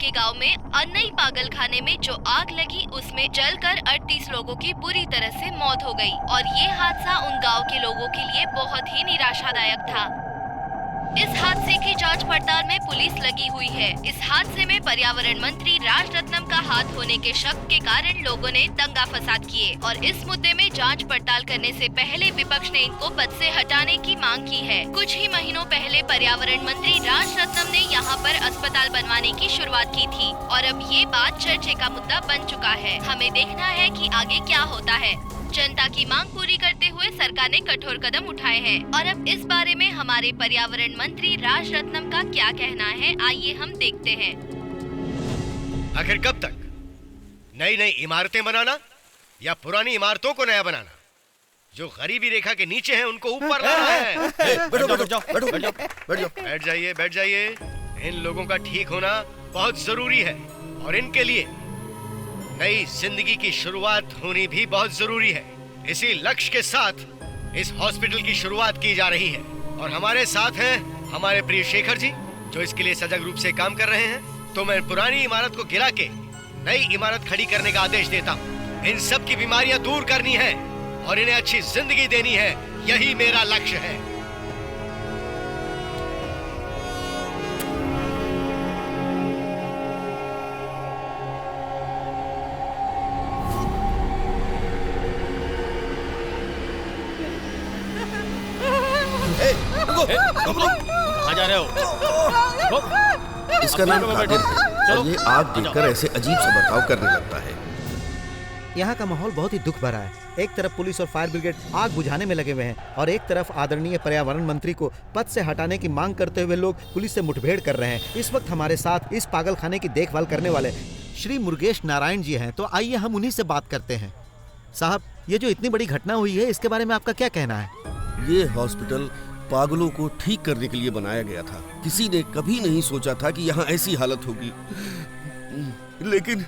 के गांव में अन्नई पागलखाने में जो आग लगी उसमें जलकर 38 लोगों की बुरी तरह से मौत हो गई और ये हादसा उन गांव के लोगों के लिए बहुत ही निराशादायक था। इस हादसे की जांच पड़ताल में पुलिस लगी हुई है। इस हादसे में पर्यावरण मंत्री राजरत्नम का हाथ होने के शक के कारण लोगों ने दंगा फसाद किए और इस मुद्दे में जांच पड़ताल करने से पहले विपक्ष ने इनको पद से हटाने की मांग की है। कुछ ही महीनों पहले पर्यावरण मंत्री राजरत्नम ने यहाँ पर अस्पताल बनवाने की शुरुआत की थी और अब ये बात चर्चे का मुद्दा बन चुका है। हमें देखना है कि आगे क्या होता है। जनता की मांग पूरी करते हुए सरकार ने कठोर कदम उठाए हैं और अब इस बारे में हमारे पर्यावरण मंत्री राजरत्नम का क्या कहना है, आइए हम देखते हैं। आखिर कब तक नई नई इमारतें बनाना या पुरानी इमारतों को नया बनाना? जो गरीबी रेखा के नीचे हैं उनको ऊपर लाना है। बैठ जाइए। इन लोगों का ठीक होना बहुत जरूरी है और इनके लिए नई जिंदगी की शुरुआत होनी भी बहुत जरूरी है। इसी लक्ष्य के साथ इस हॉस्पिटल की शुरुआत की जा रही है और हमारे साथ हैं हमारे प्रिय शेखर जी जो इसके लिए सजग रूप से काम कर रहे हैं। तो मैं पुरानी इमारत को गिरा के नई इमारत खड़ी करने का आदेश देता हूँ। इन सब की बीमारियां दूर करनी है और इन्हें अच्छी जिंदगी देनी है, यही मेरा लक्ष्य है। कहाँ जा रहे हो? इसका नाम कादिर है और ये आग देखकर ऐसे अजीब सा बर्ताव करने लगता है। यहाँ का माहौल बहुत ही दुख भरा है। एक तरफ पुलिस और फायर ब्रिगेड आग बुझाने में लगे हुए हैं और एक तरफ आदरणीय पर्यावरण मंत्री को पद से हटाने की मांग करते हुए लोग पुलिस से मुठभेड़ कर रहे हैं। इस वक्त हमारे साथ इस पागलखाने की देखभाल करने वाले श्री मुरुगेश नारायण जी हैं, तो आइए हम उन्हीं से बात करते हैं। साहब, ये जो इतनी बड़ी घटना हुई है इसके बारे में आपका क्या कहना है? ये हॉस्पिटल पागलों को ठीक करने के लिए बनाया गया था। किसी ने कभी नहीं सोचा था कि यहाँ ऐसी हालत होगी। लेकिन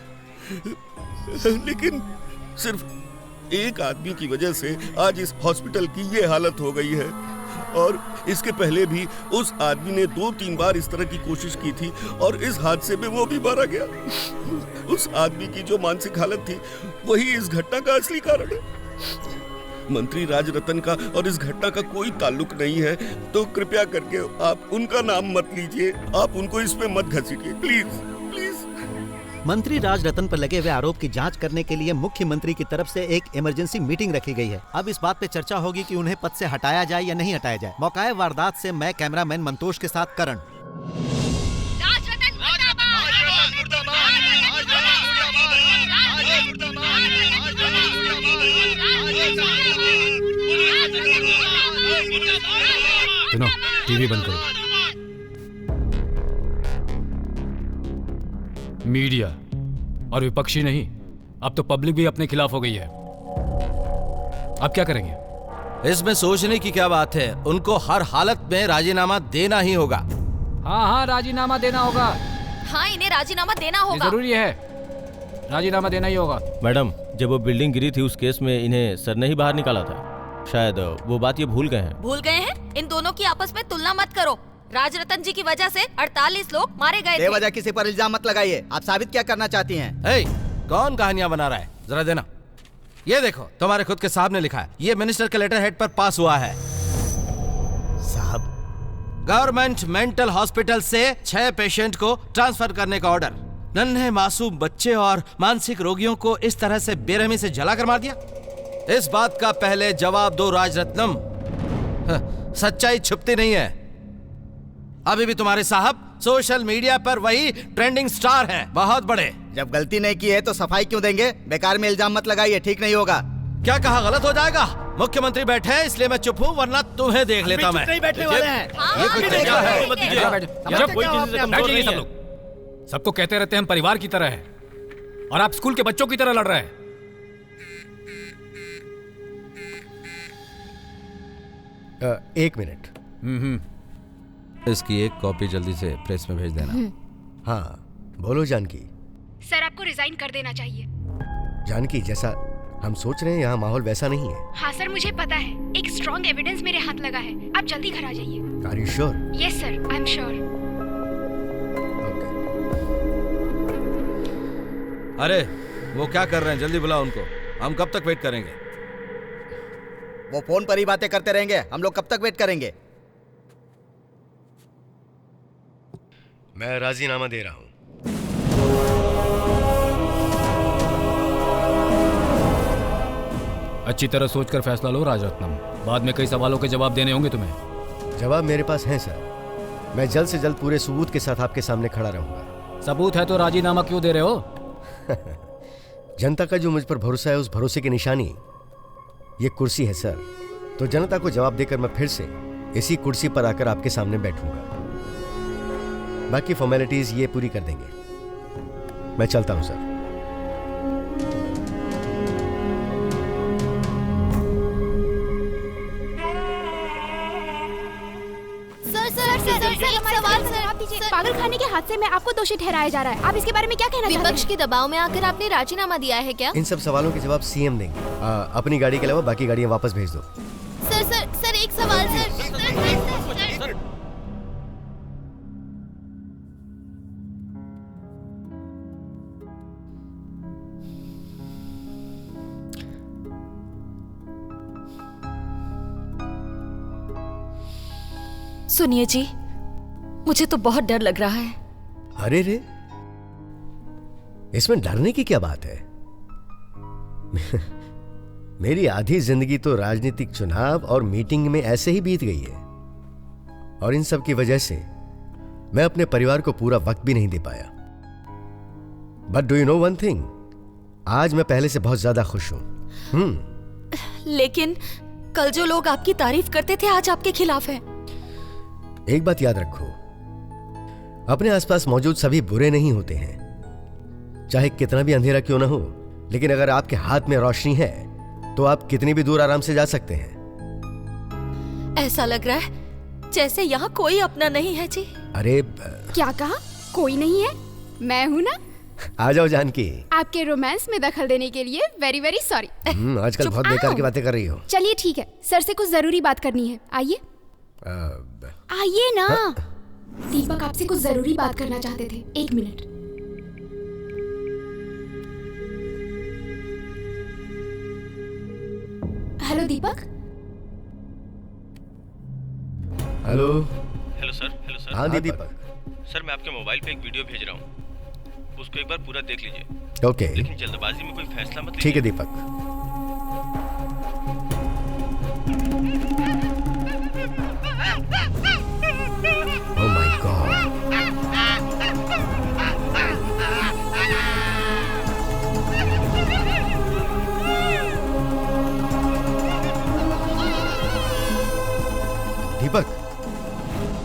सिर्फ एक आदमी की वजह से आज इस हॉस्पिटल की ये हालत हो गई है और इसके पहले भी उस आदमी ने 2-3 बार इस तरह की कोशिश की थी और इस हादसे में वो भी मारा गया। उस आदमी की जो मानसिक हालत थी वही इस घटना का असली कारण है। मंत्री राजरत्न का और इस घटना का कोई ताल्लुक नहीं है, तो कृपया करके आप उनका नाम मत लीजिए। आप उनको इसमें मत घसीटिए, प्लीज। मंत्री राजरत्न पर लगे हुए आरोप की जांच करने के लिए मुख्यमंत्री की तरफ से एक इमरजेंसी मीटिंग रखी गई है। अब इस बात पे चर्चा होगी कि उन्हें पद से हटाया जाए या नहीं हटाया जाए। मौकाए वारदात से मैं कैमरामैन मंतोष के साथ करण। सुनो, टीवी बंद करो। मीडिया और विपक्षी नहीं, अब तो पब्लिक भी अपने खिलाफ हो गई है। अब क्या करेंगे? इसमें सोचने की क्या बात है, उनको हर हालत में राजीनामा देना ही होगा। हाँ, राजीनामा देना होगा। हाँ, इन्हें राजीनामा देना होगा। जरूरी है, राजीनामा देना ही होगा। मैडम, जब वो बिल्डिंग गिरी थी उस केस में इन्हें सर ने ही बाहर निकाला था। शायद वो बात ये भूल गए हैं। भूल गए हैं? इन दोनों की आपस में तुलना मत करो। राजरत्न जी की वजह से 48 लोग मारे गए थे। बेवजह किसी पर इल्जाम मत लगाइए। आप साबित क्या करना चाहती हैं? कौन कहानियां बना रहा है? जरा देना। ये देखो, तुम्हारे खुद के साहब ने लिखा है। ये मिनिस्टर के लेटर हेड पर पास हुआ है। साहब, गवर्नमेंट मेंटल हॉस्पिटल से 6 पेशेंट को ट्रांसफर करने का ऑर्डर। नन्हे मासूम बच्चे और मानसिक रोगियों को इस तरह से बेरहमी से जलाकर मार दिया। इस बात का पहले जवाब दो राजरत्नम। सच्चाई छुपती नहीं है। अभी भी तुम्हारे साहब सोशल मीडिया पर वही ट्रेंडिंग स्टार हैं, बहुत बड़े। जब गलती नहीं की है तो सफाई क्यों देंगे? बेकार में इल्जाम मत लगाइए, ठीक नहीं होगा। क्या कहा? गलत हो जाएगा। मुख्यमंत्री बैठे हैं इसलिए मैं चुप हूँ, वरना तुम्हें देख लेता मैं। नहीं बैठने वाले हैं। ये कुछ तरीका है? सब लोग सबको कहते रहते हैं हम परिवार की तरह हैं और आप स्कूल के बच्चों की तरह लड़ रहे हैं। एक मिनट। इसकी एक कॉपी जल्दी से प्रेस में भेज देना। हाँ, बोलो जानकी। सर, आपको रिजाइन कर देना चाहिए। जानकी, जैसा हम सोच रहे हैं यहाँ माहौल वैसा नहीं है। हाँ सर, मुझे पता है। एक स्ट्रॉन्ग एविडेंस मेरे हाथ लगा है। आप जल्दी घर आ जाइए। Are you sure? Yes sir, I am sure. अरे वो क्या कर रहे हैं, जल्दी बुलाओ उनको। हम कब तक वेट करेंगे? वो फोन पर ही बातें करते रहेंगे, हम लोग कब तक वेट करेंगे? मैं राजीनामा दे रहा हूं। अच्छी तरह सोचकर फैसला लो राजरत्नम, बाद में कई सवालों के जवाब देने होंगे तुम्हें। जवाब मेरे पास है सर। मैं जल्द से जल्द पूरे सबूत के साथ आपके सामने खड़ा रहूंगा। सबूत है तो राजीनामा क्यों दे रहे हो? जनता का जो मुझ पर भरोसा है, उस भरोसे की निशानी ये कुर्सी है सर। तो जनता को जवाब देकर मैं फिर से इसी कुर्सी पर आकर आपके सामने बैठूंगा। बाकी फॉर्मेलिटीज ये पूरी कर देंगे। मैं चलता हूं सर। पागल खाने के हादसे में आपको दोषी ठहराया जा रहा है, आप इसके बारे में क्या कहना चाहते हैं? विपक्ष के दबाव में आकर आपने राजीनामा दिया है क्या? इन सब सवालों के जवाब सीएम देंगे। अपनी गाड़ी के अलावा बाकी गाड़ियां वापस भेज दो। सर एक सवाल सर। सुनिए जी, मुझे तो बहुत डर लग रहा है। अरे रे, इसमें डरने की क्या बात है? मेरी आधी जिंदगी तो राजनीतिक चुनाव और मीटिंग में ऐसे ही बीत गई है, और इन सब की वजह से मैं अपने परिवार को पूरा वक्त भी नहीं दे पाया। But do you know one thing, आज मैं पहले से बहुत ज्यादा खुश हूं। लेकिन कल जो लोग आपकी तारीफ करते थे आज आपके खिलाफ हैं। एक बात याद रखो, अपने आसपास मौजूद सभी बुरे नहीं होते हैं, चाहे कितना भी अंधेरा क्यों ना हो। लेकिन अगर आपके हाथ में रोशनी है तो आप कितनी भी दूर आराम से जा सकते हैं। ऐसा लग रहा है जैसे यहाँ कोई अपना नहीं है जी। अरे क्या कहा? कोई नहीं है? मैं हूँ ना। आ जाओ जानकी। आपके रोमांस में दखल देने के लिए वेरी वेरी सॉरी। आजकल बहुत बेकार की बातें कर रही हो। चलिए ठीक है, सर से कुछ जरूरी बात करनी है, आइए। आइए ना। दीपक आपसे कुछ जरूरी बात करना चाहते थे, 1 मिनट। हेलो दीपक। हेलो। Hello sir. हाँ दीपक। सर मैं आपके मोबाइल पे एक वीडियो भेज रहा हूँ, उसको एक बार पूरा देख लीजिए। ओके। लेकिन जल्दबाजी में कोई फैसला मत लीजिए। ठीक है दीपक। Oh my God. दीपक,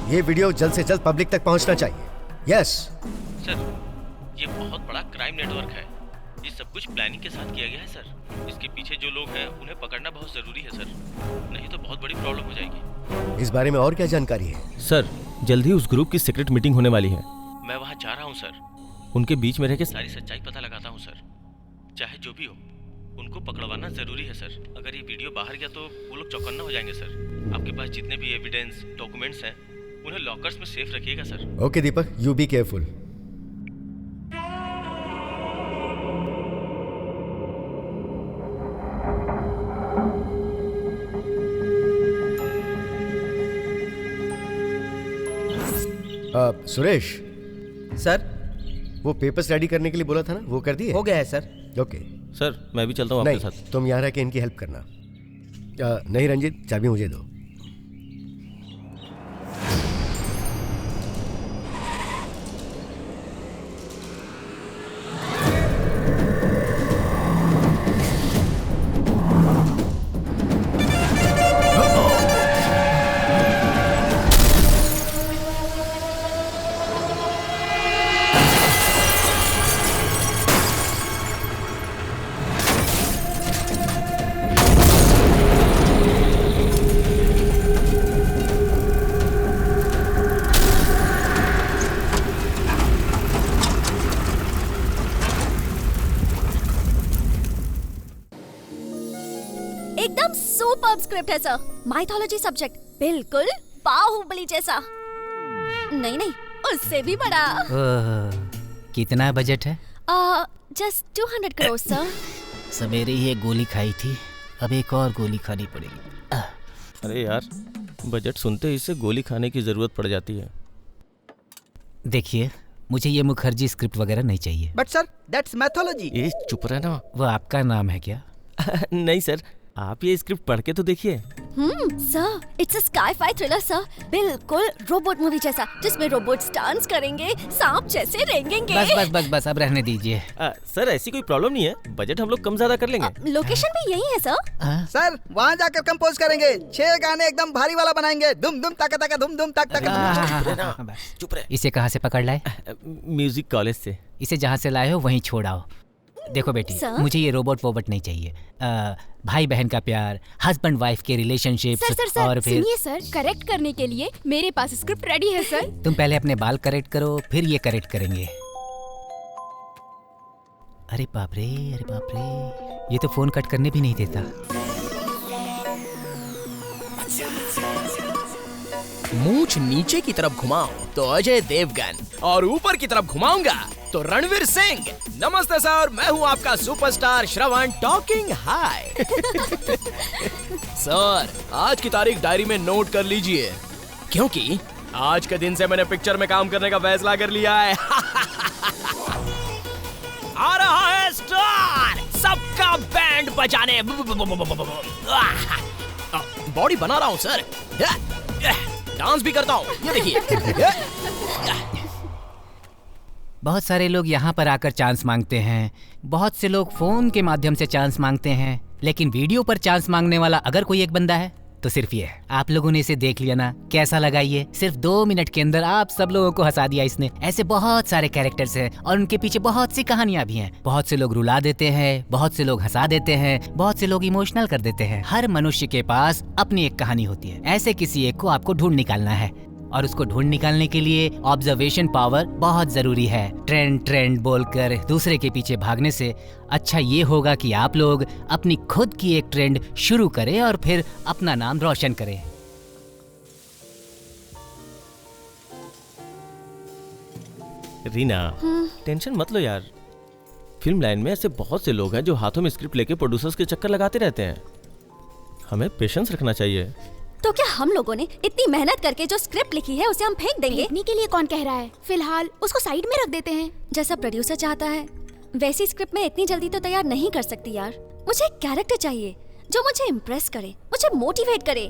ये वीडियो जल्द से जल्द पब्लिक तक पहुंचना चाहिए। यस सर, ये बहुत बड़ा क्राइम नेटवर्क है। ये सब कुछ प्लानिंग के साथ किया गया है सर। इसके पीछे जो लोग हैं उन्हें पकड़ना बहुत जरूरी है सर, नहीं तो बहुत बड़ी प्रॉब्लम हो जाएगी। इस बारे में और क्या जानकारी है? सर जल्द ही उस ग्रुप की सीक्रेट मीटिंग होने वाली है। मैं वहाँ जा रहा हूँ सर। उनके बीच में रह के सारी सच्चाई पता लगाता हूँ सर। चाहे जो भी हो, उनको पकड़वाना जरूरी है सर। अगर ये वीडियो बाहर गया तो वो लोग चौकन्ना हो जाएंगे सर। आपके पास जितने भी एविडेंस डॉक्यूमेंट्स हैं उन्हें लॉकर्स में सेफ रखिएगा sir. Okay Deepak, you be careful. Suresh sir, वो पेपर्स रेडी करने के लिए बोला था ना, वो कर दिए? हो गया है सर। ओके सर मैं भी चलता हूँ आपके नहीं, साथ। तुम यहाँ रह के इनकी हेल्प करना। नहीं रंजीत, चाबी मुझे दो। एकदम सुपर्ब स्क्रिप्ट है सर। माइथोलॉजी सब्जेक्ट बिल्कुल बाहुबली जैसा। नहीं, उससे भी बड़ा। कितना बजट है? Just 200 crore sir. सवेरे ही एक गोली खाई थी, अब एक और गोली खानी पड़ेगी। अरे यार, बजट सुनते ही इससे गोली खाने की जरूरत पड़ जाती है। देखिए, मुझे ये मुखर्जी स्क्रिप्ट वगैरह नहीं चाहिए। But sir that's mythology. ये चुप रहना। वो आपका नाम है क्या? नहीं सर, आप ये स्क्रिप्ट पढ़ के तो देखिए। Sir it's a sky-phi thriller sir, बिल्कुल रोबोट मूवी जैसा, जिसमें रोबोट्स डांस करेंगे, सांप जैसे रेंगेंगे। बस अब रहने दीजिए। सर ऐसी कोई प्रॉब्लम नहीं है, बजट हम लोग कम ज्यादा कर लेंगे। लोकेशन भी यही है सर। सर वहाँ जाकर कंपोज करेंगे, 6 गाने एकदम भारी वाला बनाएंगे, दुम दुम तक तक दुम दुम तक तक। चुप रहे। इसे कहाँ से पकड़ लाए? म्यूजिक कॉलेज से। इसे जहाँ से लाए हो वहीं छोड़ आओ। देखो बेटी, मुझे ये रोबोट वोबट नहीं चाहिए। भाई बहन का प्यार, हस्बैंड वाइफ के रिलेशनशिप और फिर सुनिए सर, करेक्ट करने के लिए मेरे पास स्क्रिप्ट रेडी है सर। तुम पहले अपने बाल करेक्ट करो, फिर ये करेक्ट करेंगे। अरे बाप रे, ये तो फोन कट करने भी नहीं देता। मूंछ नीचे की तरफ घुमाओ तो अजय देवगन, और ऊपर की तरफ घुमाऊंगा तो रणवीर सिंह। नमस्ते सर, मैं हूं आपका सुपरस्टार श्रवण टॉकिंग हाय। सर आज की तारीख डायरी में नोट कर लीजिए, क्योंकि आज के दिन से मैंने पिक्चर में काम करने का फैसला कर लिया है। आ रहा है स्टार, सबका बैंड बजाने। बॉडी बना रहा हूँ सर, डांस भी करता हूँ, ये देखिए। बहुत सारे लोग यहाँ पर आकर चांस मांगते हैं, बहुत से लोग फोन के माध्यम से चांस मांगते हैं, लेकिन वीडियो पर चांस मांगने वाला अगर कोई एक बंदा है तो सिर्फ ये है। आप लोगों ने इसे देख लिया ना, कैसा लगा ये? सिर्फ 2 मिनट के अंदर आप सब लोगों को हंसा दिया इसने। ऐसे बहुत सारे कैरेक्टर्स हैं और उनके पीछे बहुत सी कहानियां भी हैं। बहुत से लोग रुला देते हैं, बहुत से लोग हंसा देते हैं, बहुत से लोग इमोशनल कर देते हैं। हर मनुष्य के पास अपनी एक कहानी होती है, ऐसे किसी एक को आपको ढूंढ निकालना है, और उसको ढूंढ निकालने के लिए ऑब्जर्वेशन पावर बहुत जरूरी है। ट्रेंड बोलकर दूसरे के पीछे भागने से अच्छा ये होगा कि आप लोग अपनी खुद की एक ट्रेंड शुरू करें और फिर अपना नाम रोशन करें। रीना, टेंशन मत लो यार। फिल्म लाइन में ऐसे बहुत से लोग हैं जो हाथों में स्क्रिप्ट लेके प्रोड्यूसर्स के चक्कर लगाते रहते हैं। हमें पेशेंस रखना चाहिए। तो क्या हम लोगों ने इतनी मेहनत करके जो स्क्रिप्ट लिखी है उसे हम फेंक देंगे? फेंकने के लिए कौन कह रहा है? फिलहाल उसको साइड में रख देते हैं। जैसा प्रोड्यूसर चाहता है वैसी स्क्रिप्ट में इतनी जल्दी तो तैयार नहीं कर सकती यार। मुझे एक कैरेक्टर चाहिए जो मुझे इम्प्रेस करे, मुझे मोटिवेट करे,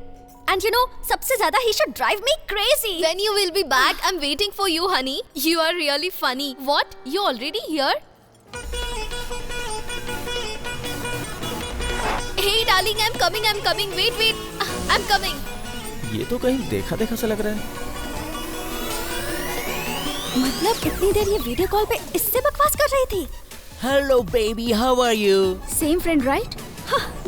एंड यू नो सबसे ज्यादा he should drive me crazy. When you will be back, I'm waiting for you, honey. You are really funny. What? You already here? Hey, darling, I'm coming. Wait. I'm coming. ये तो कहीं देखा देखा सा लग रहा है। मतलब इतनी देर ये वीडियो कॉल पे इससे बकवास कर रही थी। Hello baby, how are you? Same friend right?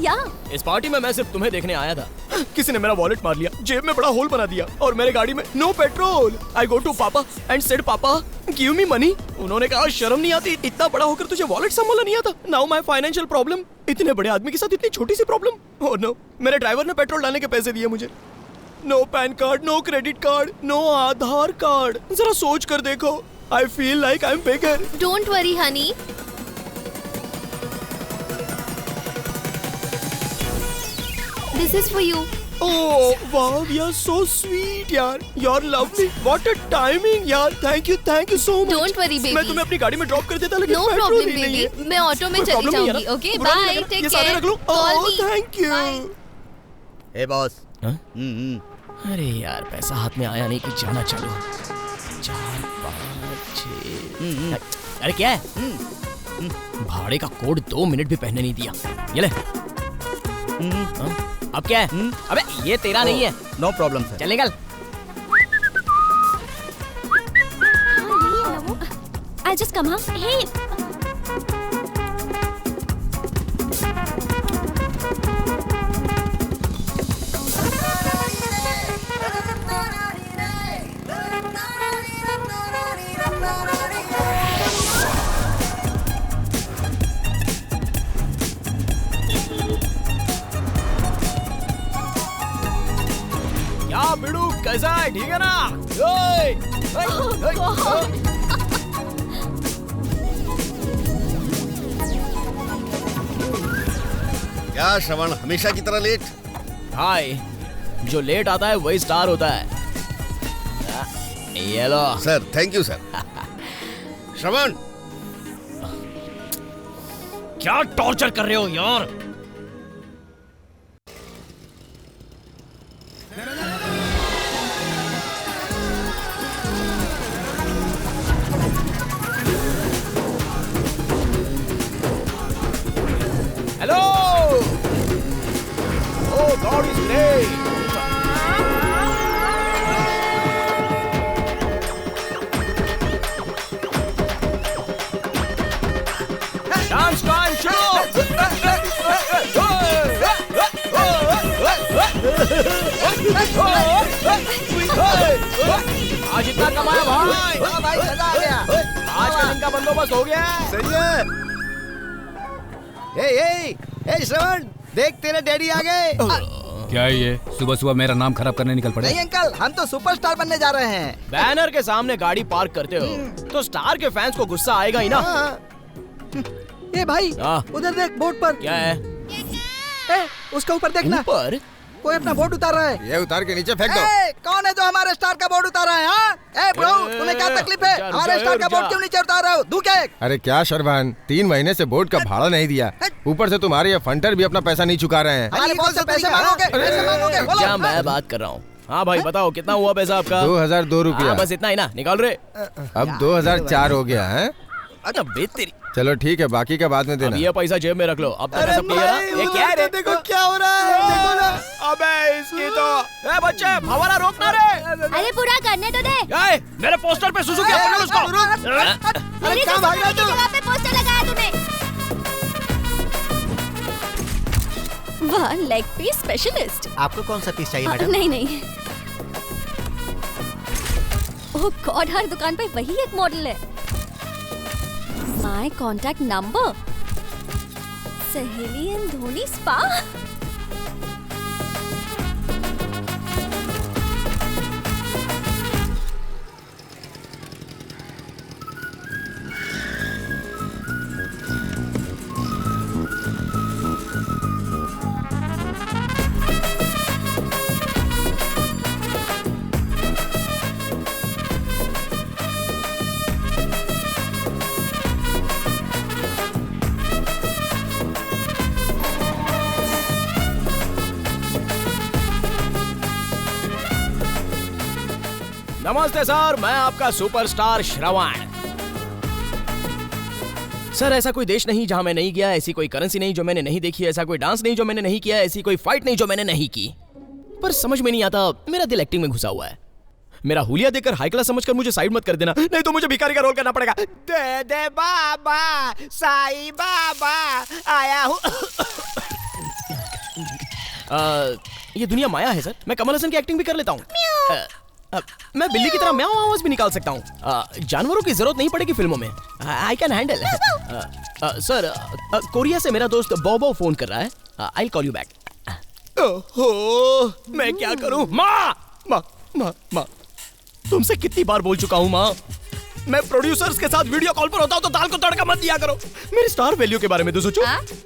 या इस पार्टी में मैं सिर्फ तुम्हें देखने आया था। किसी ने मेरा वॉलेट मार लिया, जेब में बड़ा होल बना दिया, और मेरे गाड़ी में no petrol. I go to papa and said papa give me money. उन्होंने कहा शर्म नहीं आती, इतना बड़ा होकर तुझे वॉलेट संभालना नहीं आता? Now my financial problem. इतने बड़े आदमी के साथ इतनी छोटी सी प्रॉब्लम। ओह नो, मेरे ड्राइवर ने पेट्रोल डालने के पैसे दिए मुझे। No pan card, no credit card, no Aadhaar card. जरा सोच कर देखो। I feel like I am beggar. Don't worry, honey. This is for you. Oh wow, you're so sweet यार। You're lovely. What a timing यार। Thank you so much. Don't worry, baby. मैं तुम्हें अपनी गाड़ी में ड्रॉप कर देता, लेकिन No पेट्रोल problem, ही नहीं baby. है। मैं ऑटो में कोई चली problem नहीं है जाऊंगी, ना? okay? बुरा नहीं Bye, लगा? take ये सारे care. रख लो। Call Oh, me. thank you. Bye. A boss. अरे यार पैसा हाथ में आया नहीं कि जाना चालू। 4 5 6। अरे क्या है? भाड़े का कोड 2 मिनट भी पहनने नहीं दिया। ये ले। अब क्या है? अबे ये तेरा नहीं है। No problem sir. चल निकल। I just come. हे क्या बिड़ू, कैसा है? ठीक है ना? ओए, ओए, ओए, ओए। क्या श्रवण हमेशा की तरह लेट? हाय, जो लेट आता है वही स्टार होता है। ये लो सर, थैंक यू सर। श्रवण, क्या टॉर्चर कर रहे हो यार? Hello, oh God is great. Dance time शुरू। आज इतना कमाया भाई। भाई मजा आ गया। आज का दिन का बंदोबस्त हो गया। सही है। ए श्रवण, देख तेरे डैडी आ गए। क्या है ये? सुबह सुबह मेरा नाम खराब करने निकल पड़े? नहीं अंकल, हम तो सुपरस्टार बनने जा रहे हैं। बैनर के सामने गाड़ी पार्क करते हो तो स्टार के फैंस को गुस्सा आएगा ही ना। ए भाई, उधर देख बोर्ड पर। क्या है? ए, उसके ऊपर देखना। ऊपर कोई अपना बोर्ड उतार रहा है। ये उतार के नीचे फेंक दो। कौन है जो हमारे स्टार का बोर्ड उतार रहा है? हाँ? ए ब्रो, तुम्हें क्या तकलीफ है? हमारे स्टार का बोर्ड क्यों नीचे उतार रहे हो? दू क्या? अरे क्या शरभान, 3 महीने से बोर्ड का भाड़ा नहीं दिया, ऊपर से तुम्हारे ये फंटर भी अपना पैसा नहीं चुका रहे हैं। हमारे बॉस से पैसे मांगोगे? पैसे मांगोगे? बोलो। क्या मैं बात कर रहा हूँ? हाँ भाई बताओ, कितना हुआ पैसा आपका? 2002 रुपया। बस इतना ही ना, निकाल रहे। अब 2004 हो गया है। अच्छा बेहतरी। चलो ठीक है, बाकी का बाद में देना। अब ये पैसा जेब में रख लो। अब तक सब क्लियर है? ये क्या है? देखो क्या हो रहा है, देखो ना। अबे इसकी तो। ए बच्चे, फवारा रोकना रे। अरे पूरा करने तो दे। ए, मेरे पोस्टर पे सुजुकी पकड़ उसको। मेरी सुजुकी की जगह पे पोस्टर लगाया तूने। वाह, लेग पीस स्पेशलिस्ट। आपको कौन सा पीस चाहिए मैडम? नहीं नहीं। ओह गॉड, हर दुकान पे वही एक मॉडल है। माय कॉन्टैक्ट नंबर, सहेली एंड धोनी स्पा। नमस्ते सर, मैं आपका सुपरस्टार श्रवण। सर ऐसा कोई देश नहीं जहां मैं नहीं गया, ऐसी कोई करेंसी नहीं जो मैंने नहीं देखी, ऐसा कोई डांस नहीं जो मैंने नहीं किया, ऐसी कोई फाइट नहीं जो मैंने नहीं की। पर समझ में नहीं आता, मेरा दिल एक्टिंग में घुसा हुआ है। मेरा हुलिया देखकर हाई क्लास समझकर मुझे साइड मत कर देना, नहीं तो मुझे भिखारी का रोल करना पड़ेगा। दे दे बाबा, साईं बाबा आया हूँ। ये दुनिया माया है सर, मैं कमल हसन की एक्टिंग भी कर लेता हूँ। मैं बिल्ली की तरह म्याऊं आवाज भी निकाल सकता हूँ। जानवरों की जरूरत नहीं पड़ेगी फिल्मों में। I can handle. Sir Korea से मेरा दोस्त बॉबो फोन कर रहा है। I call you back. ओहो, मैं क्या करूं? माँ माँ माँ माँ, तुमसे कितनी बार बोल चुका हूँ माँ, मैं प्रोड्यूसर्स के साथ वीडियो कॉल पर होता हूँ तो दाल को तड़का मत दिया करो। मेरी स्टार वैल्यू के बारे में तो सोचो।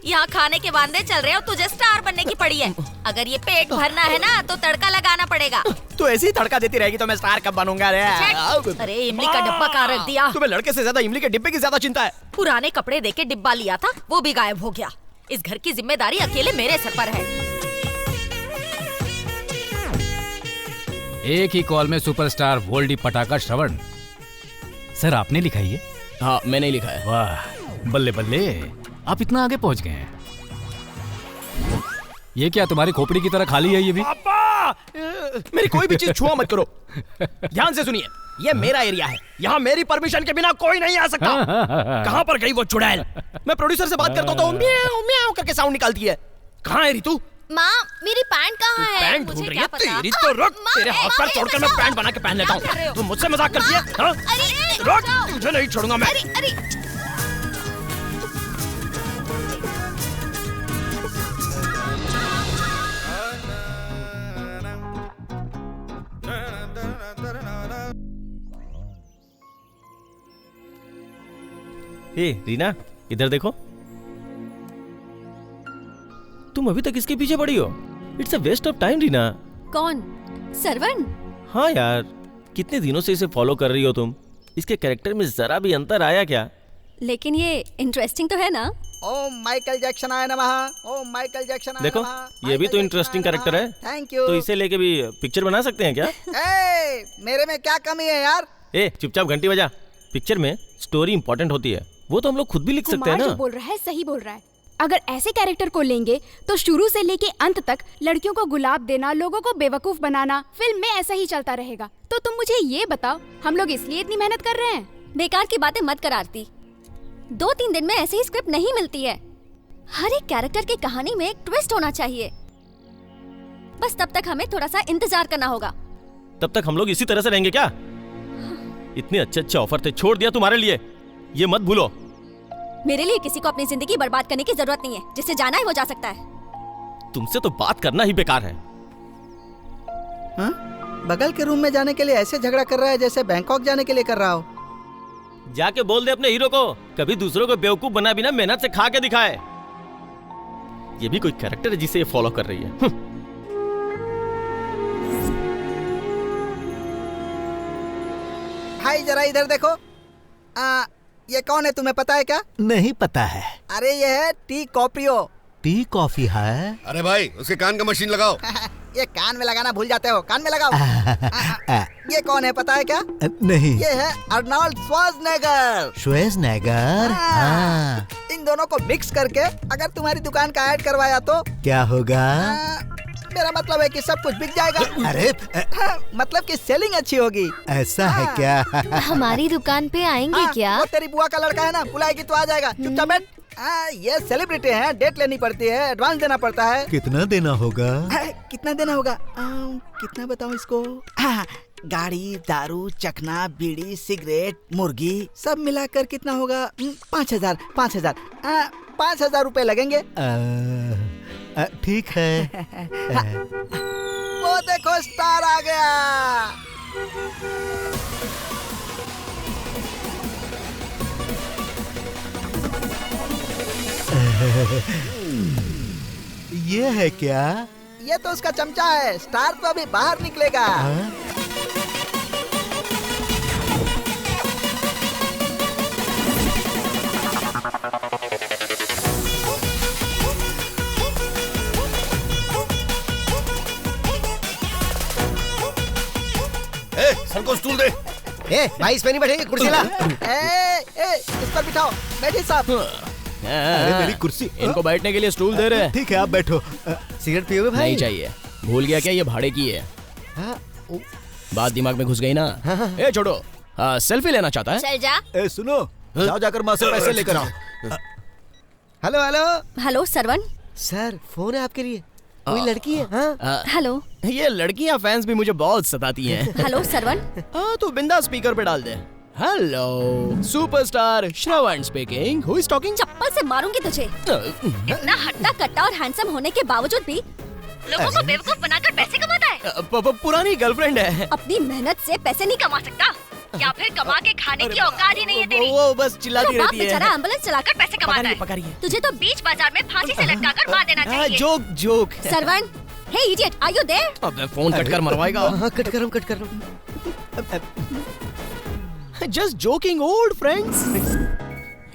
यहाँ खाने के वांदे चल रहे हो, तुझे स्टार बनने की पड़ी है। अगर ये पेट भरना है ना तो तड़का लगाना पड़ेगा। तो ऐसे ही तड़का देती रहेगी तो मैं स्टार कब बनूंगा रे? अरे इमली का डब्बा कहाँ रख दिया? तुम्हें लड़के से ज्यादा इमली के डिब्बे की ज्यादा चिंता है। पुराने कपड़े देके डिब्बा लिया था, वो भी गायब हो गया। इस घर की जिम्मेदारी अकेले मेरे सर पर है। एक ही कॉल में सुपरस्टार वोल्डी पटाखा श्रवण। सर आपने लिखा है ये? हाँ मैंने लिखा है। वाह बल्ले बल्ले, आप इतना आगे पहुंच गए हैं। ये क्या तुम्हारी खोपड़ी की तरह खाली है ये भी? पापा, मेरी कोई भी चीज छुआ मत करो। ध्यान से सुनिए, ये मेरा एरिया है, यहाँ मेरी परमिशन के बिना कोई नहीं आ सकता। कहाँ पर गई वो चुड़ैल? मैं प्रोड्यूसर से बात करता हूँ तो म्याऊं म्याऊं करके साउंड निकालती है। कहाँ है रितु? माँ मेरी पैंट कहाँ है? पैंट ढूंढ रही है? तेरी तो रुक, तेरे हाथ पर तोड़कर मैं पैंट बना के पहन लेता हूँ। तुम मुझसे मजाक करती है? हाँ? रुक, तुझे नहीं छोड़ूंगा मैं। ए रीना, इधर देखो। तुम तुम अभी तक इसके पीछे पड़ी हो? It's a waste of time Reena. कौन? सरवण? हाँ यार, कितने दिनों से इसे फॉलो कर रही हो तुम? इसके कैरेक्टर में जरा भी अंतर आया क्या? लेकिन ये इंटरेस्टिंग तो है ना? ओम माइकल जैक्सन आए नमः। ओम माइकल जैक्सन आए देखो, नमः। ये भी तो इंटरेस्टिंग कैरेक्टर है। Thank you. तो इसे लेके भी पिक्चर बना सकते हैं क्या? मेरे में क्या कमी है यार? चुपचाप घंटी बजा। पिक्चर में स्टोरी इंपॉर्टेंट होती है, वो तो हम लोग खुद भी लिख सकते हैं ना। जो बोल रहा है सही बोल रहा है। अगर ऐसे कैरेक्टर को लेंगे तो शुरू से लेके अंत तक लड़कियों को गुलाब देना, लोगों को बेवकूफ बनाना फिल्म में ऐसा ही चलता रहेगा। तो तुम मुझे ये बताओ, हम लोग इसलिए इतनी मेहनत कर रहे हैं? बेकार की बातें मत कर आरती। 2-3 दिन में ऐसे ही स्क्रिप्ट नहीं मिलती है। हर एक कैरेक्टर की कहानी में एक ट्विस्ट होना चाहिए। बस तब तक हमें थोड़ा सा इंतजार करना होगा। तब तक हम लोग इसी तरह से रहेंगे क्या? इतने अच्छे ऑफर थे, छोड़ दिया तुम्हारे लिए। ये मत भूलो। मेरे लिए किसी को अपनी जिंदगी बर्बाद करने की जरूरत नहीं है। जिसे जाना है वो जा सकता है। तुमसे तो बात करना ही बेकार है। हाँ? बगल के रूम में जाने के लिए ऐसे झगड़ा कर रहा है जैसे बैंकॉक जाने के लिए कर रहा हो। जाके बोल दे अपने हीरो को, कभी दूसरों को बेवकूफ बना बिना मेहनत से खा के दिखाए। ये भी कोई कैरेक्टर है जिसे ये फॉलो कर रही है। भाई जरा इधर देखो। ये कौन है, तुम्हें पता है क्या? नहीं पता है। अरे ये है टी कॉपियो। टी कॉफी है? अरे भाई, उसके कान का मशीन लगाओ। ये कान में लगाना भूल जाते हो, कान में लगाओ। ये कौन है पता है क्या? नहीं। ये है अर्नोल्ड श्वार्ज़नेगर। श्वार्ज़नेगर? हाँ। इन दोनों को मिक्स करके अगर तुम्हारी दुकान का ऐड करवाया तो क्या होगा? मेरा मतलब है कि सब कुछ बिक जाएगा। अरे मतलब कि सेलिंग अच्छी होगी। ऐसा है क्या? हमारी दुकान पे आएंगे क्या? वो तेरी बुआ का लड़का है ना, बुलाएगी तो आ जाएगा। चुपचाप बैठ। ये सेलिब्रिटी है, डेट लेनी पड़ती है, एडवांस देना पड़ता है। कितना देना होगा? कितना देना होगा? कितना बताऊं इसको? गाड़ी, दारू, चखना, बीड़ी, सिगरेट, मुर्गी सब मिलाकर कितना होगा? 5,000। 5,000 रुपए लगेंगे। ठीक है। वो देखो स्टार आ गया। ये है क्या? ये तो उसका चमचा है। स्टार तो अभी बाहर निकलेगा। सर को स्टूल दे। भाई इसमें नहीं बैठेंगे, कुर्सी ला। इस पर बिठाओ। बैठिए साहब। अरे मेरी कुर्सी। इनको बैठने के लिए स्टूल दे रहे हैं। ठीक है, आप बैठो। सिगरेट पियोगे भाई? नहीं चाहिए। भूल गया क्या ये भाड़े की है? बात दिमाग में घुस गई ना। ए छोड़ो, सेल्फी लेना चाहता है? चल जा। सुनो, जाओ जाकर माँ से पैसे लेकर आओ। Hello hello. Hello Saravan. Sir, phone है आपके लिए। कोई लड़की है? हेलो। ये लड़कियां फैंस भी मुझे बहुत सताती हैं। हेलो सरवण। तो बिंदा स्पीकर पे डाल दे। Hello superstar Shravan speaking. Who is talking? चप्पल से मारूंगी तुझे। इतना हट्टा कट्टा और हैंडसम होने के बावजूद भी लोगों को बेवकूफ बनाकर पैसे कमाता है। पुरानी गर्लफ्रेंड है। अपनी मेहनत से पैसे नहीं कमा सकता या फिर कमा के खाने की औकात ही नहीं है तेरी। वो बस चिल्लाती रहती है। बेचारा एम्बुलेंस चलाकर पैसे कमाता है। तुझे तो बीच बाजार में फांसी से लटकाकर मार देना चाहिए। Joke. Saravan, hey idiot, are you there? अब फोन कट कर मरवाएगा। हाँ, कट कर रहा हूँ। Just joking old friends.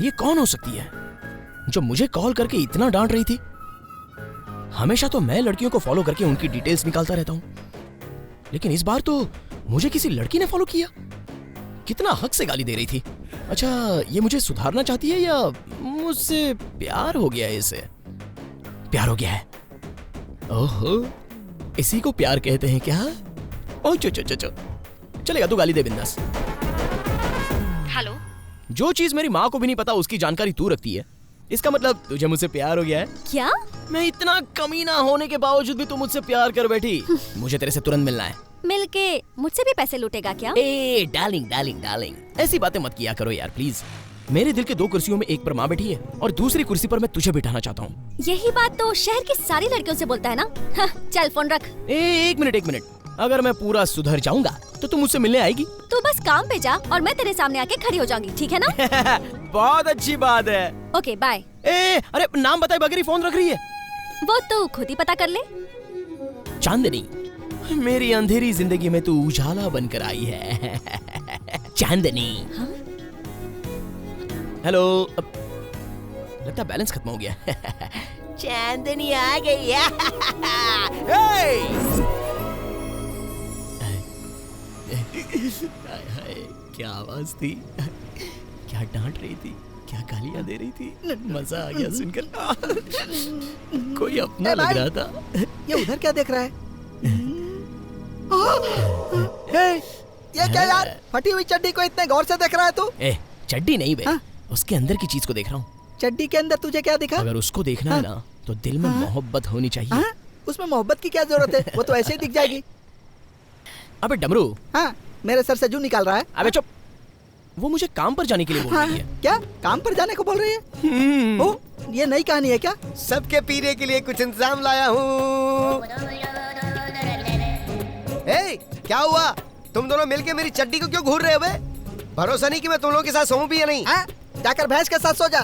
ये कौन हो सकती है जो मुझे कॉल करके इतना डांट रही थी? हमेशा तो मैं लड़कियों को फॉलो करके उनकी डिटेल्स निकालता रहता हूँ, लेकिन इस बार तो मुझे किसी लड़की ने फॉलो किया। कितना हक से गाली दे रही थी। अच्छा, ये मुझे सुधारना चाहती है या मुझसे प्यार हो गया है? इसे प्यार हो गया है। ओहो, इसी को प्यार कहते हैं क्या? ओ चो चलेगा, तू गाली दे बिंदास। हेलो। जो चीज मेरी माँ को भी नहीं पता उसकी जानकारी तू रखती है। इसका मतलब तुझे मुझसे प्यार हो गया है? क्या? मैं इतना कमीना होने के बावजूद भी तू मुझसे प्यार कर बैठी। मुझे तेरे से तुरंत मिलना है। मिलके मुझसे भी पैसे लूटेगा क्या? ए डार्लिंग, ऐसी बातें मत किया करो यार प्लीज। मेरे दिल के 2 कुर्सियों में एक पर माँ बैठी है और दूसरी कुर्सी पर मैं तुझे बिठाना चाहता हूँ। यही बात तो शहर की सारी लड़कियों से बोलता है ना। चल फोन रख। एक मिनट। अगर मैं पूरा सुधर जाऊंगा तो तुम मुझसे मिलने आएगी? तू बस काम पे जा और मैं तेरे सामने आके खड़ी हो जाऊंगी, ठीक है ना? बहुत अच्छी बात है। Okay bye. अरे नाम बताए बगैर ही फोन रख रही है। वो तो खुद ही पता कर ले। चांदनी, मेरी अंधेरी जिंदगी में तू उजाला बनकर आई है। चांदनी। हेलो। लगता बैलेंस खत्म हो गया। चांदनी आ गई है। क्या आवाज थी, क्या डांट रही थी, क्या गालियां दे रही थी, मजा आ गया सुनकर। कोई अपना लग रहा था। ये उधर क्या देख रहा है? ये क्या यार, फटी हुई चड्डी को इतने गौर से देख रहा है तू? चड्डी नहीं बे, उसके अंदर की चीज को देख रहा हूँ। चड्डी के अंदर तुझे क्या दिखा? अगर उसको देखना है ना तो दिल में मोहब्बत होनी चाहिए। उसमें मोहब्बत की क्या जरूरत है, वो तो ऐसे ही दिख जाएगी। अबे डमरू। हाँ, मेरे सर से जू निकाल रहा है। अबे चुप, वो मुझे काम पर जाने के लिए बोल रही है। क्या काम पर जाने को बोल रही है? ओ, ये नई कहानी है क्या? सबके पीने के लिए कुछ इंतजाम लाया हूँ। क्या हुआ, तुम दोनों मिलके मेरी चड्डी को क्यों घूर रहे हो बे? भरोसा नहीं कि मैं तुम लोगों के साथ सोऊं भी या नहीं। जाकर भैंस के साथ सो जा।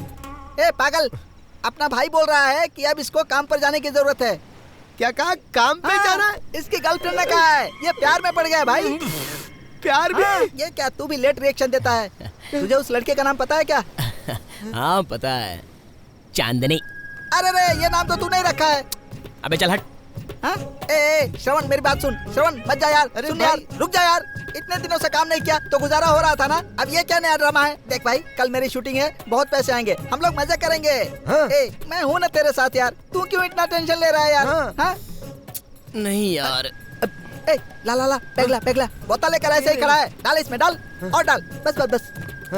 ए पागल, अपना भाई बोल रहा है कि अब इसको काम पर जाने की जरूरत है। क्या कहा, काम पे जाना? इसकी गर्लफ्रेंड ने कहा है। ये प्यार में पड़ गया भाई। प्यार भी? ये क्या, तू भी लेट रिएक्शन देता है? तुझे उस लड़के का नाम पता है क्या? हाँ पता है, चांदनी। अरे रे, ये नाम तो तू नहीं रखा है। अबे चल हट। श्रवण मेरी बात सुन। श्रवण मत जा यार। सुन यार, रुक जा यार। इतने दिनों से काम नहीं किया तो गुजारा हो रहा था ना। अब ये क्या नया ड्रामा है? देख भाई, कल मेरी शूटिंग है, बहुत पैसे आएंगे, हम लोग मजे करेंगे। मैं हूँ ना तेरे साथ यार, तू क्यों इतना टेंशन ले रहा है यार? नहीं यार। ला पेगला बोतल लेकर ऐसे ही खड़ा है। डाल इसमें, डाल और डाल, बस बस बस।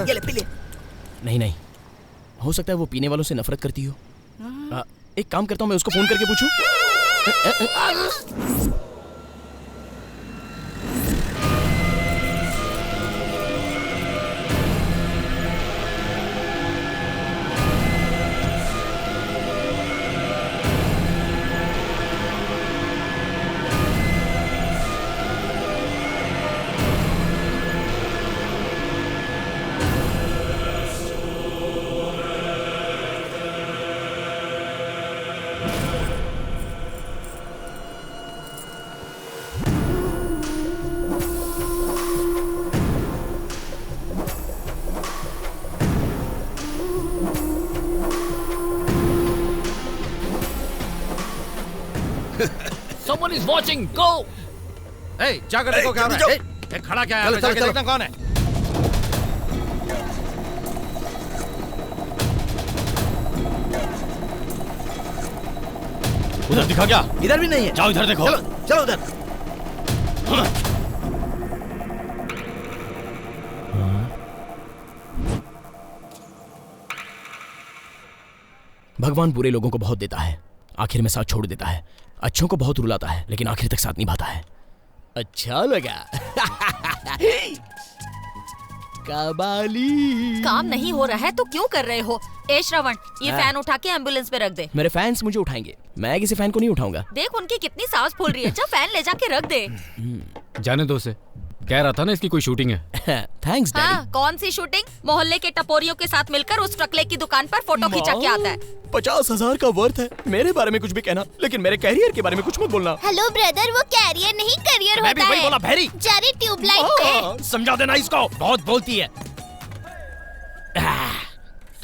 ये ले पी ले। नहीं, हो सकता है वो पीने वालों से नफरत करती हो। एक काम करता हूँ, मैं उसको फोन करके पूछूं। Someone is watching. Go. Hey, जाकर देखो क्या हो रहा है। खड़ा क्या है? जाके देखना कौन है। उधर दिखा क्या? इधर भी नहीं है। जाओ इधर देखो। चलो उधर। भगवान बुरे लोगों को बहुत देता है, आखिर में साथ छोड़ देता है। अच्छों को बहुत रुलाता है, लेकिन आखिर तक साथ निभाता है। अच्छा लगा। कबाली। काम नहीं हो रहा है तो क्यों कर रहे हो? ए श्रवण, ये फैन उठा के एम्बुलेंस पे रख दे। मेरे फैंस मुझे उठाएंगे, मैं किसी फैन को नहीं उठाऊंगा। देख उनकी कितनी सांस फूल रही है। जा फैन ले जाके रख दे। जाने दो उसे, कह रहा था ना इसकी कोई शूटिंग है। Thanks daddy. हाँ, कौन सी शूटिंग? मोहल्ले के टपोरियों के साथ मिलकर उस टकले की दुकान पर फोटो खिंचा के आता है। 50,000 का वर्थ है। मेरे बारे में कुछ भी कहना, लेकिन मेरे कैरियर के बारे में कुछ मत बोलना। हेलो ब्रदर, वो कैरियर नहीं करियर मैं भी होता वही है। बोला भैरी। जारी ट्यूबलाइट पे। समझा देना इसको, बहुत बोलती है।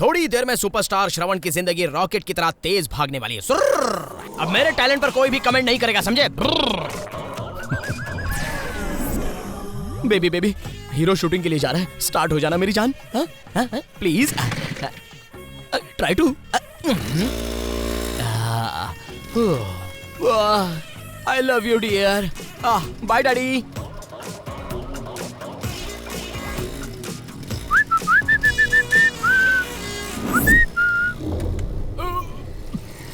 थोड़ी देर में सुपरस्टार श्रवण की जिंदगी रॉकेट की तरह तेज भागने वाली है। अब मेरे टैलेंट पर कोई भी कमेंट नहीं करेगा, समझे? बेबी, हीरो शूटिंग के लिए जा रहा है, स्टार्ट हो जाना मेरी जान। Please try to. I love you dear. Bye daddy.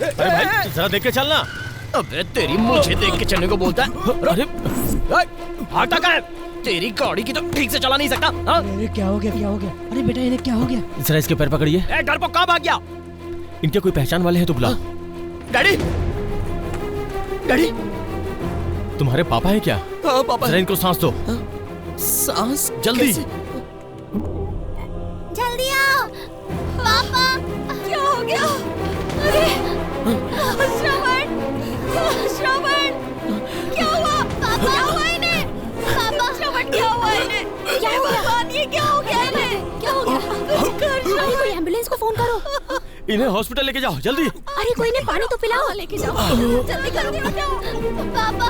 अरे भाई जरा देख के चलना। अबे तेरी, मुझे देख के चलने को बोलता है? अरे भागता कहाँ है? तेरी गाड़ी की तो ठीक से चला नहीं सकता। अरे क्या हो गया? अरे बेटा इन्हें क्या हो गया? जरा इसके पैर पकड़िए। डरपोक कहाँ भाग गया? इनके कोई पहचान वाले हैं तो बुलाओ। डैडी, तुम्हारे पापा है क्या? हाँ पापा। जरा इनको सांस दो। सांस? जल्दी। जल्दी आओ पापा। क्या हो गया? अरे श्रवण। श्रवण, क्या हुआ? क्या हुआ इन्हें? पापा, श्रवण, क्या हुआ इन्हें? क्या हो गया? भगवान, ये क्या हो गया इन्हें? क्या हो गया? कुछ कर श्रवण। अरे कोई एम्बुलेंस को फोन करो। इन्हें हॉस्पिटल लेके जाओ जल्दी। अरे कोई ने पानी तो पिलाओ। लेके जाओ, जल्दी करो पापा।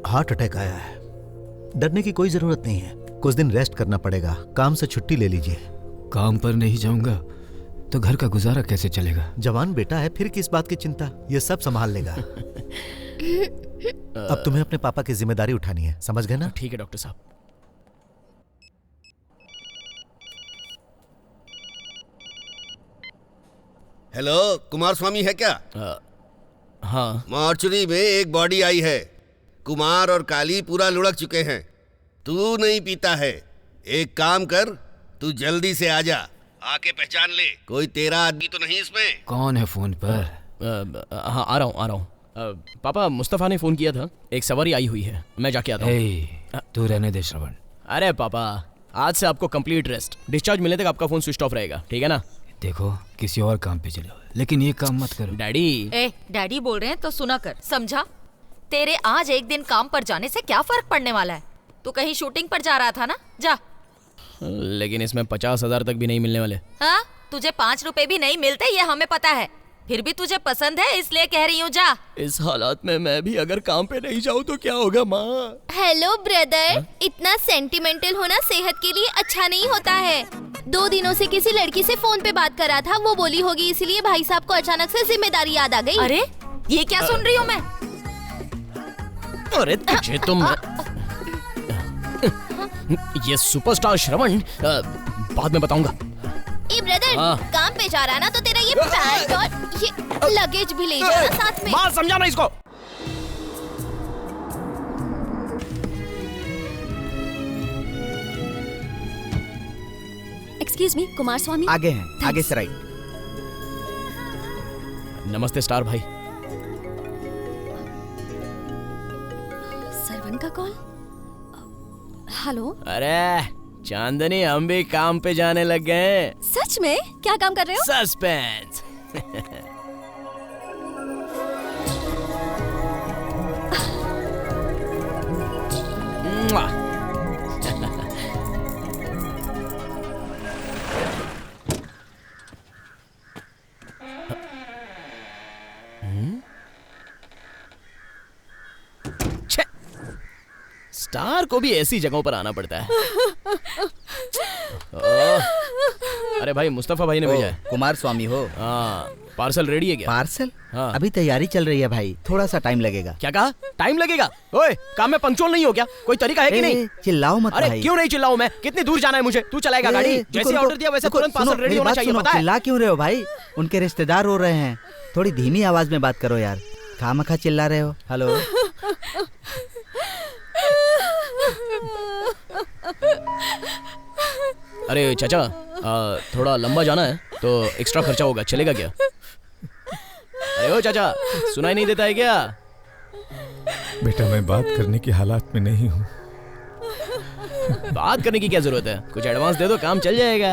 हार्ट अटैक आया है। डरने की कोई जरूरत नहीं है। कुछ दिन रेस्ट करना पड़ेगा। काम से छुट्टी ले लीजिए। काम पर नहीं जाऊंगा तो घर का गुजारा कैसे चलेगा? जवान बेटा है, फिर किस बात की चिंता, ये सब संभाल लेगा। अब तुम्हें अपने पापा की जिम्मेदारी उठानी है, समझ गए ना? ठीक है डॉक्टर साहब। हेलो, कुमार स्वामी है क्या? हाँ। मॉर्चरी में एक बॉडी आई है। कुमार और काली पूरा लुढ़क चुके हैं। तू नहीं पीता है, एक काम कर, तू जल्दी से आ जा, आके पहचान ले, कोई तेरा आदमी तो नहीं इसमें। कौन है फोन पर? हाँ, आ रहा हूँ। पापा, मुस्तफा ने फोन किया था, एक सवारी आई हुई है, मैं जाके आता हूँ। तू रहने दे श्रवण। अरे पापा, आज से आपको कंप्लीट रेस्ट। डिस्चार्ज मिलने तक आपका फोन स्विच ऑफ रहेगा, ठीक है ना? देखो, किसी और काम पे चलो, लेकिन ये काम मत करो। डैडी। डैडी बोल रहे हैं तो सुना कर, समझा? तेरे आज एक दिन काम पर जाने से क्या फर्क पड़ने वाला है? तू कहीं शूटिंग पर जा रहा था ना, जा। लेकिन इसमें 50,000 तक भी नहीं मिलने वाले। हाँ, तुझे 5 रुपए भी नहीं मिलते, ये हमें पता है। फिर भी तुझे पसंद है इसलिए कह रही हूँ, जा। इस हालात में मैं भी अगर काम पे नहीं जाऊँ तो क्या होगा माँ? हेलो ब्रदर, इतना सेंटिमेंटल होना सेहत के लिए अच्छा नहीं होता है। 2 दिनों से किसी लड़की से फोन पे बात कर रहा था, वो बोली होगी, इसलिए भाई साहब को अचानक से जिम्मेदारी याद आ गई। अरे ये क्या सुन रही हूँ मैं? अरे तुझे तो मैं ये सुपरस्टार श्रवण बाद में बताऊंगा। ए ब्रदर, काम पे जा रहा ना तो तेरा ये पैंट और ये लगेज भी ले जाना साथ में। माँ, समझाना इसको। एक्सक्यूज मी, कुमार स्वामी आगे हैं, आगे से राइट। नमस्ते स्टार भाई। सरवन का कॉल। हेलो। अरे चांदनी, हम भी काम पे जाने लग गए। सच में? क्या काम कर रहे हो? सस्पेंस। स्टार को भी ऐसी जगहों पर आना पड़ता है। अरे भाई, मुस्तफा भाई ने भेजा है। कुमार स्वामी हो? हाँ। पार्सल रेडी है क्या? पार्सल? हाँ। अभी तैयारी चल रही है भाई, थोड़ा सा टाइम लगेगा। क्या कहा? टाइम लगेगा? ओए, काम में पंक्चुअल नहीं हो क्या? कोई तरीका है कि नहीं? चिल्लाओ मत अरे भाई। क्यों नहीं चिल्लाऊं मैं? कितनी दूर जाना है मुझे? तू चलाएगा गाड़ी? जैसे ऑर्डर दिया वैसे तुरंत पार्सल रेडी होना चाहिए, पता है? चिल्ला क्यों रहे हो भाई? उनके रिश्तेदार रो रहे हैं, थोड़ी धीमी आवाज में बात करो यार, खामखा चिल्ला रहे हो। हेलो। अरे चाचा, थोड़ा लंबा जाना है तो एक्स्ट्रा खर्चा होगा, चलेगा क्या? अरे ओ चाचा, सुनाई नहीं देता है क्या? बेटा, मैं बात करने की हालात में नहीं हूँ। बात करने की क्या जरूरत है? कुछ एडवांस दे दो, काम चल जाएगा।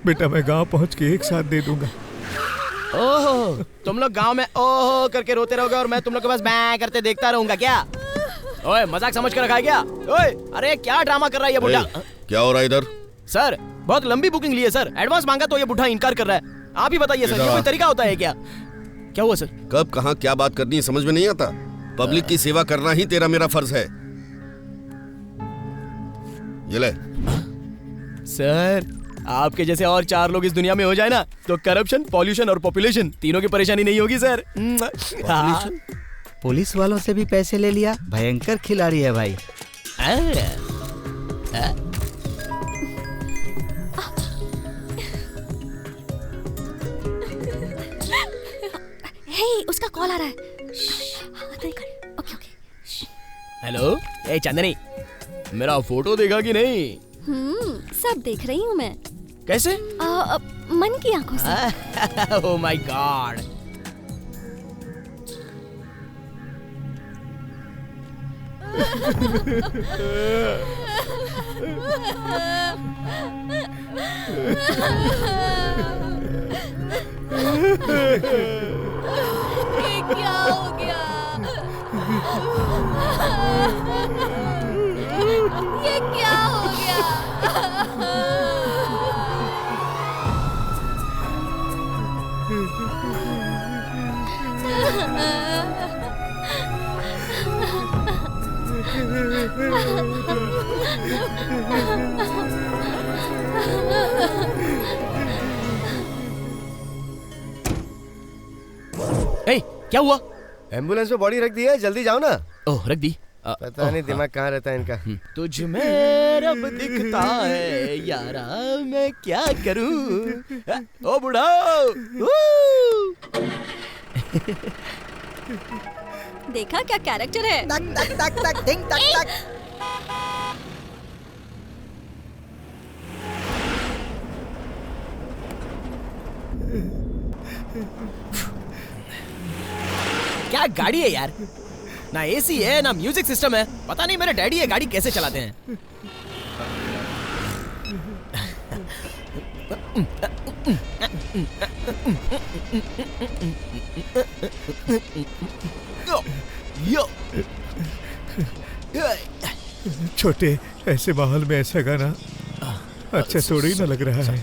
बेटा, मैं गांव पहुँच के एक साथ दे दूंगा। ओहो, तुम लोग गांव में ओहो करके रोते रहोगे और मैं तुम लोग के पास बैं करते देखता रहूंगा क्या? ओए, मजाक समझ कर रखा है क्या? ओए, अरे क्या ड्रामा कर रहा है ये बुढ़ा? क्या हो रहा है इधर? सर, बहुत लंबी बुकिंग ली है सर, एडवांस मांगा तो ये बुढ़ा इनकार कर रहा है। आप ही बताइए सर, ये कोई तरीका होता है क्या? क्या हुआ सर? कब कहाँ क्या बात करनी है समझ में नहीं आता। पब्लिक की सेवा करना ही तेरा मेरा फर्ज है। ये ले। सर, आपके जैसे और 4 लोग इस दुनिया में हो जाए ना तो करप्शन, पॉल्यूशन और पॉपुलेशन तीनों की परेशानी नहीं होगी सर। पुलिस वालों से भी पैसे ले लिया, भयंकर खिलाड़ी है भाई। हे, उसका कॉल आ रहा है। Okay okay. हेलो, ए चांदनी, मेरा फोटो देखा कि नहीं? सब देख रही हूँ मैं। कैसे? मन की आंखों से। Oh my God. ये क्या हो गया? ये क्या हो गया? ए, क्या हुआ? एम्बुलेंस में बॉडी रख दी है, जल्दी जाओ ना। ओह, रख दी। पता नहीं दिमाग कहाँ रहता है इनका। तुझ में रब दिखता है यारा, मैं क्या करूं? ओ बुढ़ा। देखा क्या कैरेक्टर है? टक टक टक टक टिंग टक टक। क्या गाड़ी है यार, ना एसी है ना म्यूजिक सिस्टम है। पता नहीं मेरे डैडी ये गाड़ी कैसे चलाते हैं। यो छोटे, ऐसे माहौल में ऐसा गाना अच्छा थोड़ी ही ना लग रहा है।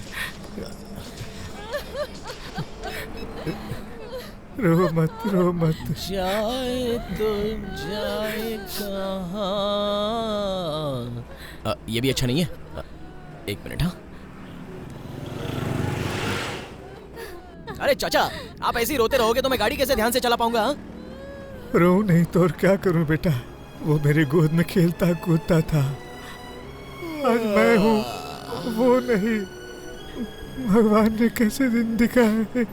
रो मत, रो मत। जाए तो जाए कहाँ। ये भी अच्छा नहीं है। एक मिनट। हाँ, अरे चाचा, आप ऐसे ही रोते रहोगे तो मैं गाड़ी कैसे ध्यान से चला पाऊंगा? रो नहीं तो और क्या करूं बेटा, वो मेरे गोद में खेलता कूदता था। आज मैं हूँ, वो नहीं। भगवान ने कैसे दिन दिखाए।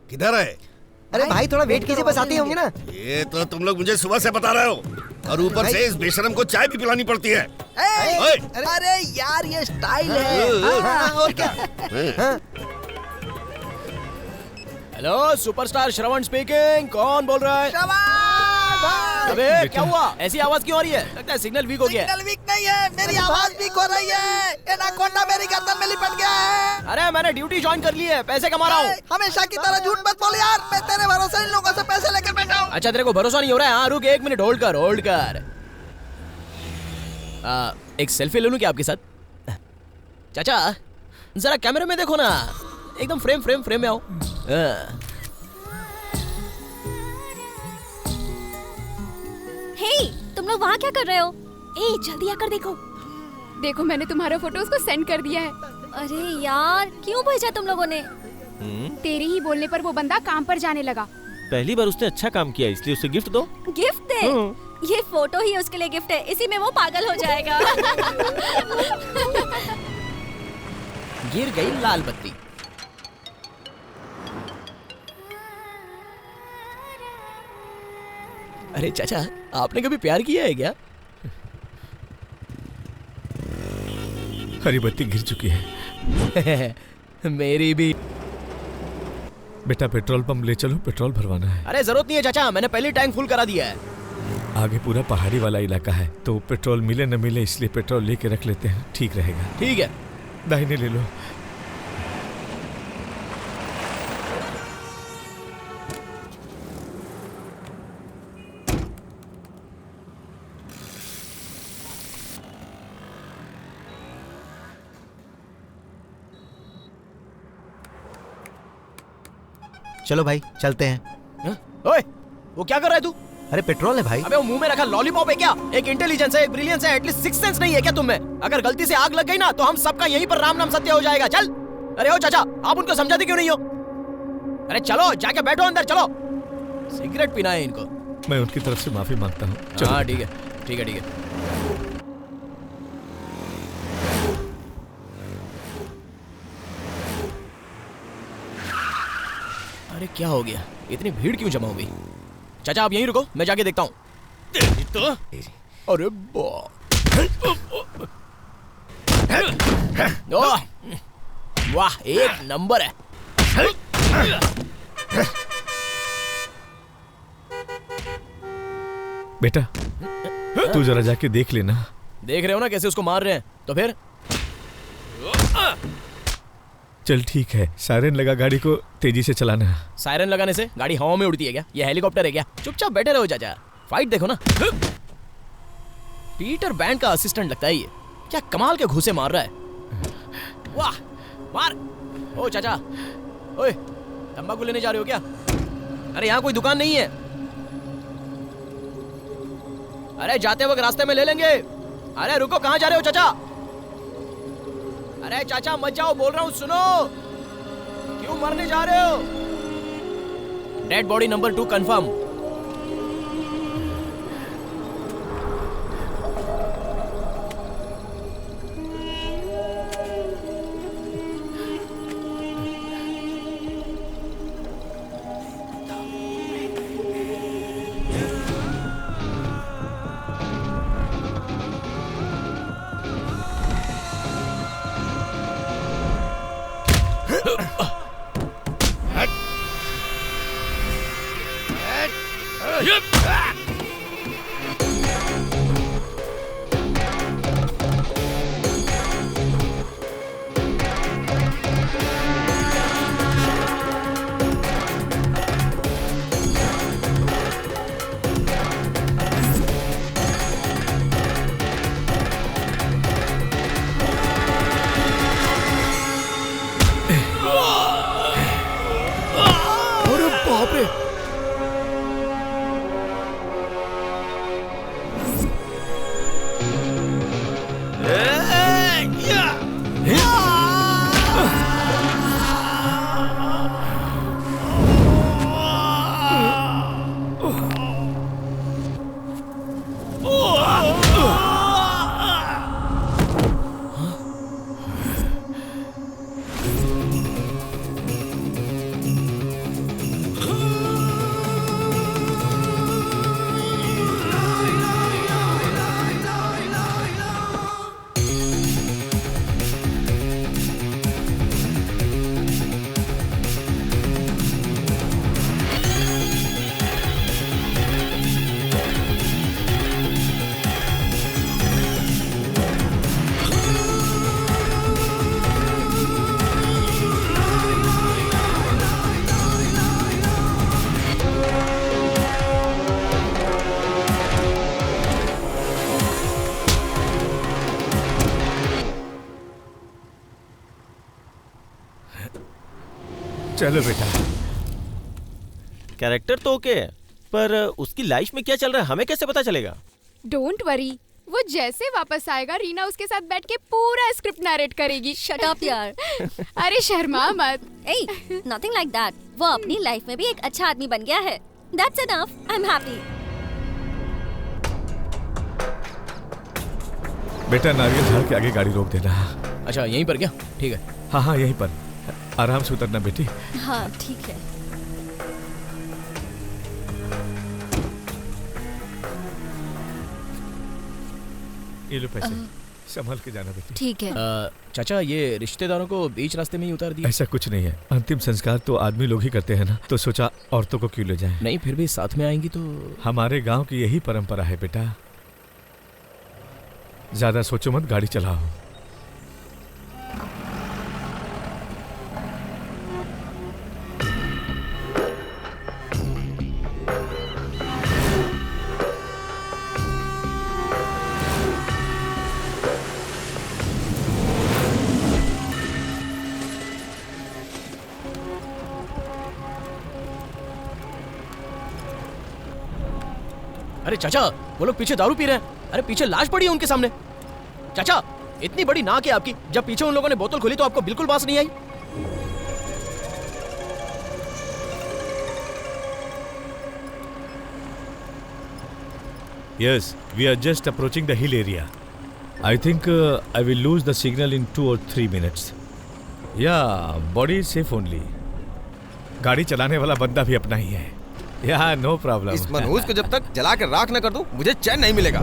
किधर है? अरे भाई थोड़ा वेट कीजिए, बस आते ही होंगे ना। ये तो तुम लोग मुझे सुबह से बता रहे हो, और ऊपर से इस बेशरम को चाय भी पिलानी पड़ती है। अरे यार ये स्टाइल है। और क्या? Hello, superstar Shravan speaking. कौन बोल रहा है? अबे क्या हुआ? ऐसी आवाज क्यों आ रही है? लगता है सिग्नल वीक हो गया है। सिग्नल वीक नहीं है, मेरी आवाज वीक हो रही है। एनाकोंडा मेरी गर्दन में लिपट गया है। अरे मैंने ड्यूटी ज्वाइन कर ली है, पैसे कमा रहा हूँ। हमेशा की तरह झूठ मत बोल यार, मैं तेरे भरोसे इन लोगों से पैसे लेकर बैठा हूँ। अच्छा, तेरे को भरोसा नहीं हो रहा है? हाँ रुक, एक मिनट होल्ड कर, होल्ड कर। एक सेल्फी ले लूं क्या आपके साथ? चाचा जरा कैमरे में देखो ना, एकदम फ्रेम में आओ। हे, तुम लोग वहाँ क्या कर रहे हो? ए जल्दी आकर देखो। देखो मैंने तुम्हारा फोटो उसको सेंड कर दिया है। अरे यार, क्यों भेजा तुम लोगों ने? तेरे ही बोलने पर वो बंदा काम पर जाने लगा। पहली बार उसने अच्छा काम किया, इसलिए उसे गिफ्ट दो। गिफ्ट दे? ये फोटो ही उसके लिए गिफ्ट है, इसी में वो पागल हो जाएगा। गिर गई लाल बत्ती। अरे चाचा, आपने कभी प्यार किया है क्या? हरी बत्ती गिर चुकी है। मेरी भी। बेटा पेट्रोल पंप ले चलो, पेट्रोल भरवाना है। अरे जरूरत नहीं है चाचा, मैंने पहले टैंक फुल करा दिया है। आगे पूरा पहाड़ी वाला इलाका है, तो पेट्रोल मिले न मिले इसलिए पेट्रोल लेके रख लेते हैं, ठीक रहेगा। ठीक है, दाहिने ले लो। चलो भाई चलते हैं। ओए, वो क्या कर रहा है तू? अरे पेट्रोल है भाई। अबे वो मुंह में रखा लॉलीपॉप है क्या? एक इंटेलिजेंस है, एक ब्रिलियंस है, एटलीस्ट सिक्स सेंस नहीं है क्या तुम में? अगर गलती से आग लग गई ना तो हम सबका यहीं पर राम नाम सत्य हो जाएगा। चल। अरे ओ चाचा, आप उनको समझाते क्यों नहीं हो? अरे चलो, जाके बैठो अंदर, चलो। सिगरेट पीना है इनको। मैं उनकी तरफ से माफी मांगता हूँ। हाँ ठीक है, ठीक है, ठीक है। अरे क्या हो गया? इतनी भीड़ क्यों जमा हो गई? चाचा आप यहीं रुको, मैं जाके देखता हूँ। तो अरे ओह, वाह एक नंबर है। बेटा तू जरा जाके देख लेना। देख रहे हो ना कैसे उसको मार रहे हैं, तो फिर चल ठीक है, सायरन लगा, गाड़ी को तेजी से चलाना। सायरन लगाने से गाड़ी हवा में उड़ती है क्या? ये हेलीकॉप्टर है क्या? चुपचाप बैठे रहो चाचा, फाइट देखो ना। पीटर बैंड का असिस्टेंट लगता है ये, क्या कमाल के घूसे मार रहा है। वाह मार। ओ चाचा, ओए तंबाकू लेने जा रहे हो क्या? अरे यहाँ कोई दुकान नहीं है। अरे जाते वक्त रास्ते में ले लेंगे। अरे रुको, कहाँ जा रहे हो चाचा? अरे चाचा मत जाओ, बोल रहा हूँ सुनो। क्यों मरने जा रहे हो? Dead body number 2 confirm. चलो बेटा। कैरेक्टर तो ओके है, पर उसकी लाइफ में क्या चल रहा है हमें कैसे पता चलेगा? डोंट वरी, वो जैसे वापस आएगा रीना उसके साथ बैठ के पूरा स्क्रिप्ट नरेट करेगी। शट अप यार। अरे शर्मा मत। ए, नथिंग लाइक दैट। वो अपनी लाइफ में भी एक अच्छा आदमी बन गया है। That's enough. I'm happy. बेटा नारियल झाड़ के आगे गाड़ी रोक देना। अच्छा यहीं पर क्या? ठीक है। हाँ हाँ यहीं पर, आराम से उतरना बेटी। हाँ ठीक है। ये लो पैसे, संभाल के जाना बेटी। ठीक है। चाचा ये रिश्तेदारों को बीच रास्ते में ही उतार दिया? ऐसा कुछ नहीं है, अंतिम संस्कार तो आदमी लोग ही करते हैं ना, तो सोचा औरतों को क्यों ले जाएं। नहीं फिर भी साथ में आएंगी तो। हमारे गांव की यही परंपरा है बेटा। ज्यादा सोचो मत, गाड़ी चलाओ। अरे चाचा वो लोग पीछे दारू पी रहे हैं। अरे पीछे लाश पड़ी है उनके सामने। चाचा इतनी बड़ी नाक है आपकी, जब पीछे उन लोगों ने बोतल खोली तो आपको बिल्कुल बास नहीं आई? Yes, we are just approaching the hill area. I think I will lose the signal in 2 or 3 minutes. Yeah, body is safe only. गाड़ी चलाने वाला बंदा भी अपना ही है। Yeah, no problem. इस मनहूस को जब तक जला कर राख न कर दूं, मुझे चैन नहीं मिलेगा।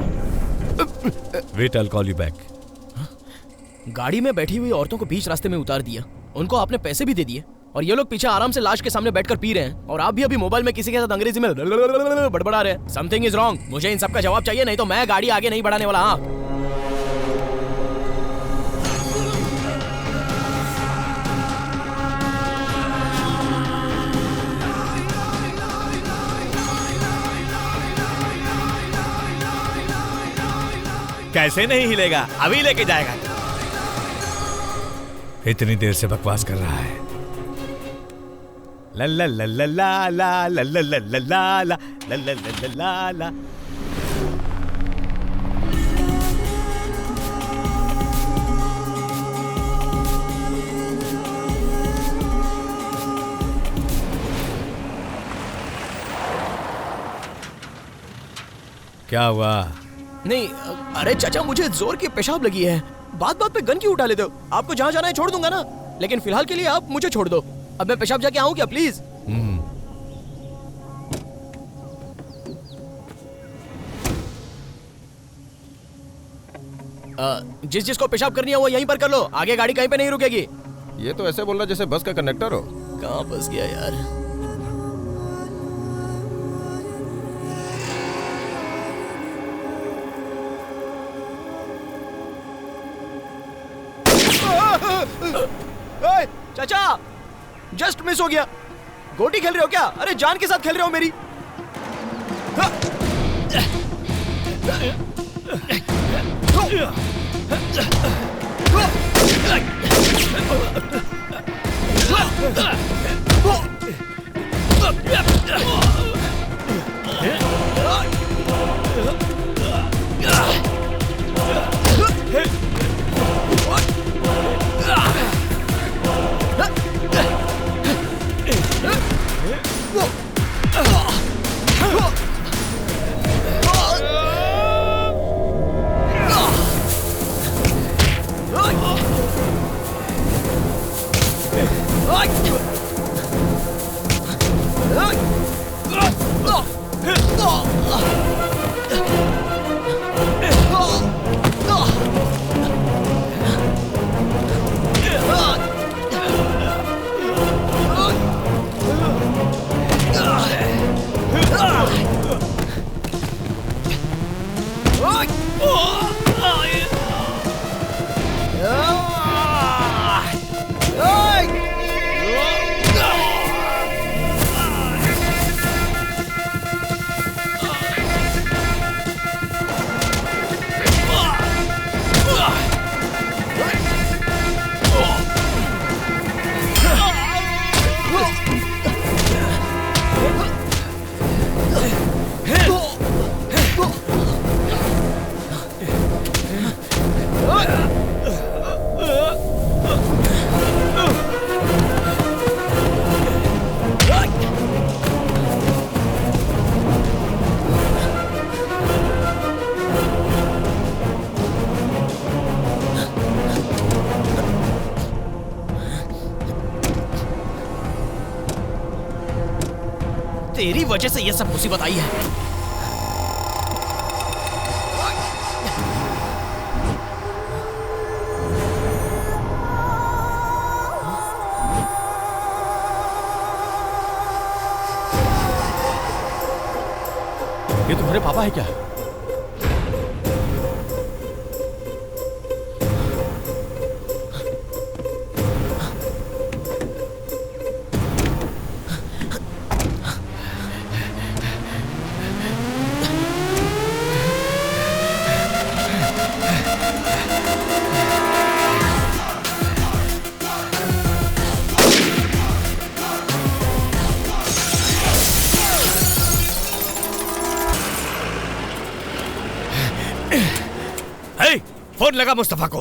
Wait, I will call you back. गाड़ी में बैठी हुई औरतों को बीच रास्ते में उतार दिया, उनको आपने पैसे भी दे दिए और ये लोग पीछे आराम से लाश के सामने बैठकर पी रहे हैं और आप भी अभी मोबाइल में किसी के साथ अंग्रेजी में बड़बड़ा रहे हैं। Something is wrong. मुझे इन सब का जवाब चाहिए, नहीं तो मैं गाड़ी आगे नहीं बढ़ाने वाला। हाँ, कैसे नहीं हिलेगा, अभी लेके जाएगा। इतनी देर से बकवास कर रहा है। ला ला ला ला ला ला ला ला ला ला ला ला ला ला ला ला ला। क्या हुआ? नहीं, अरे चाचा मुझे जोर की पेशाब लगी है। बात बात पे गन क्यों उठा लेते हो? आपको जहाँ जाना है छोड़ दूंगा ना, लेकिन फिलहाल के लिए आप मुझे छोड़ दो। अब मैं पेशाब जाके आऊँ क्या प्लीज? जिस जिसको पेशाब करनी है वो यहीं पर कर लो, आगे गाड़ी कहीं पे नहीं रुकेगी। ये तो ऐसे बोल रहा जैसे बस का कंडक्टर हो। कहाँ फंस गया यार। चाचा जस्ट मिस हो गया। गोटी खेल रहे हो क्या? अरे जान के साथ खेल रहे हो मेरी। तेरी वजह से ये सब मुसीबत आई है। ये तुम्हारे पापा है क्या? फोन लगा मुस्तफा को।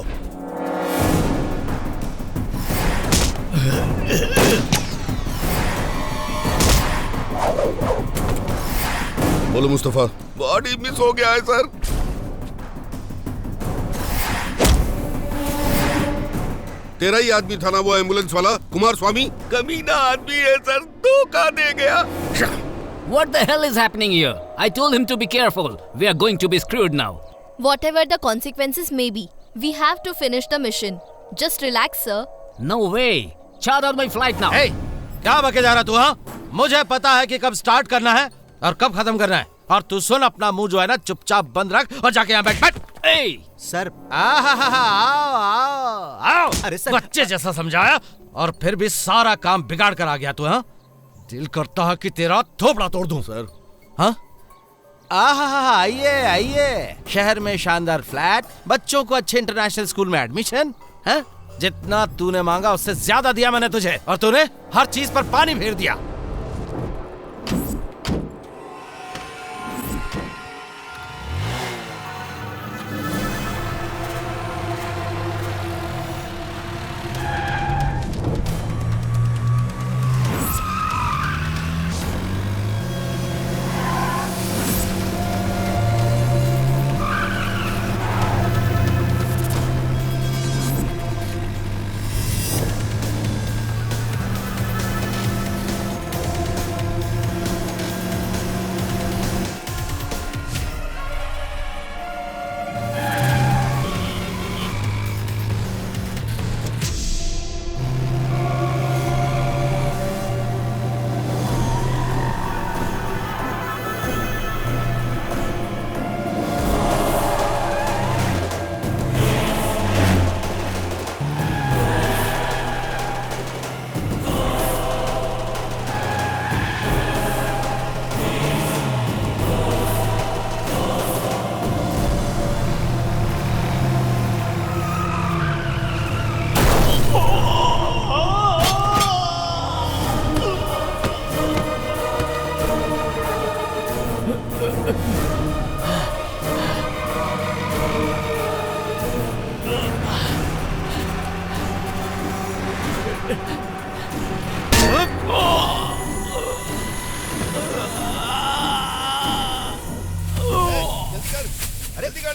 बोलो मुस्तफा। बॉडी मिस हो गया है सर। तेरा ही आदमी था ना वो एम्बुलेंस वाला कुमार स्वामी? कमीना आदमी है सर, धोखा दे गया। What the hell is happening here? I told him to be careful. We are going to be screwed now. Whatever the consequences may be, we have to finish the mission. Just relax, sir. No way. Charter my flight now. Hey, क्या बके जा रहा तू? हाँ, मुझे पता है कि कब स्टार्ट करना है और कब खत्म करना है। और तू सुन, अपना मुंह जो है ना चुपचाप बंद रख और जाके यहाँ बैठ। सर, आओ। अरे सर, बच्चे जैसा समझाया और फिर भी सारा काम बिगाड़ कर आ गया तू। हाँ, दिल करता है कि तेरा थोपड़ा तोड़ दूं। सर, हाँ, आइए आइए। शहर में शानदार फ्लैट, बच्चों को अच्छे इंटरनेशनल स्कूल में एडमिशन। हाँ, जितना तूने मांगा उससे ज्यादा दिया मैंने तुझे, और तूने हर चीज पर पानी फेर दिया।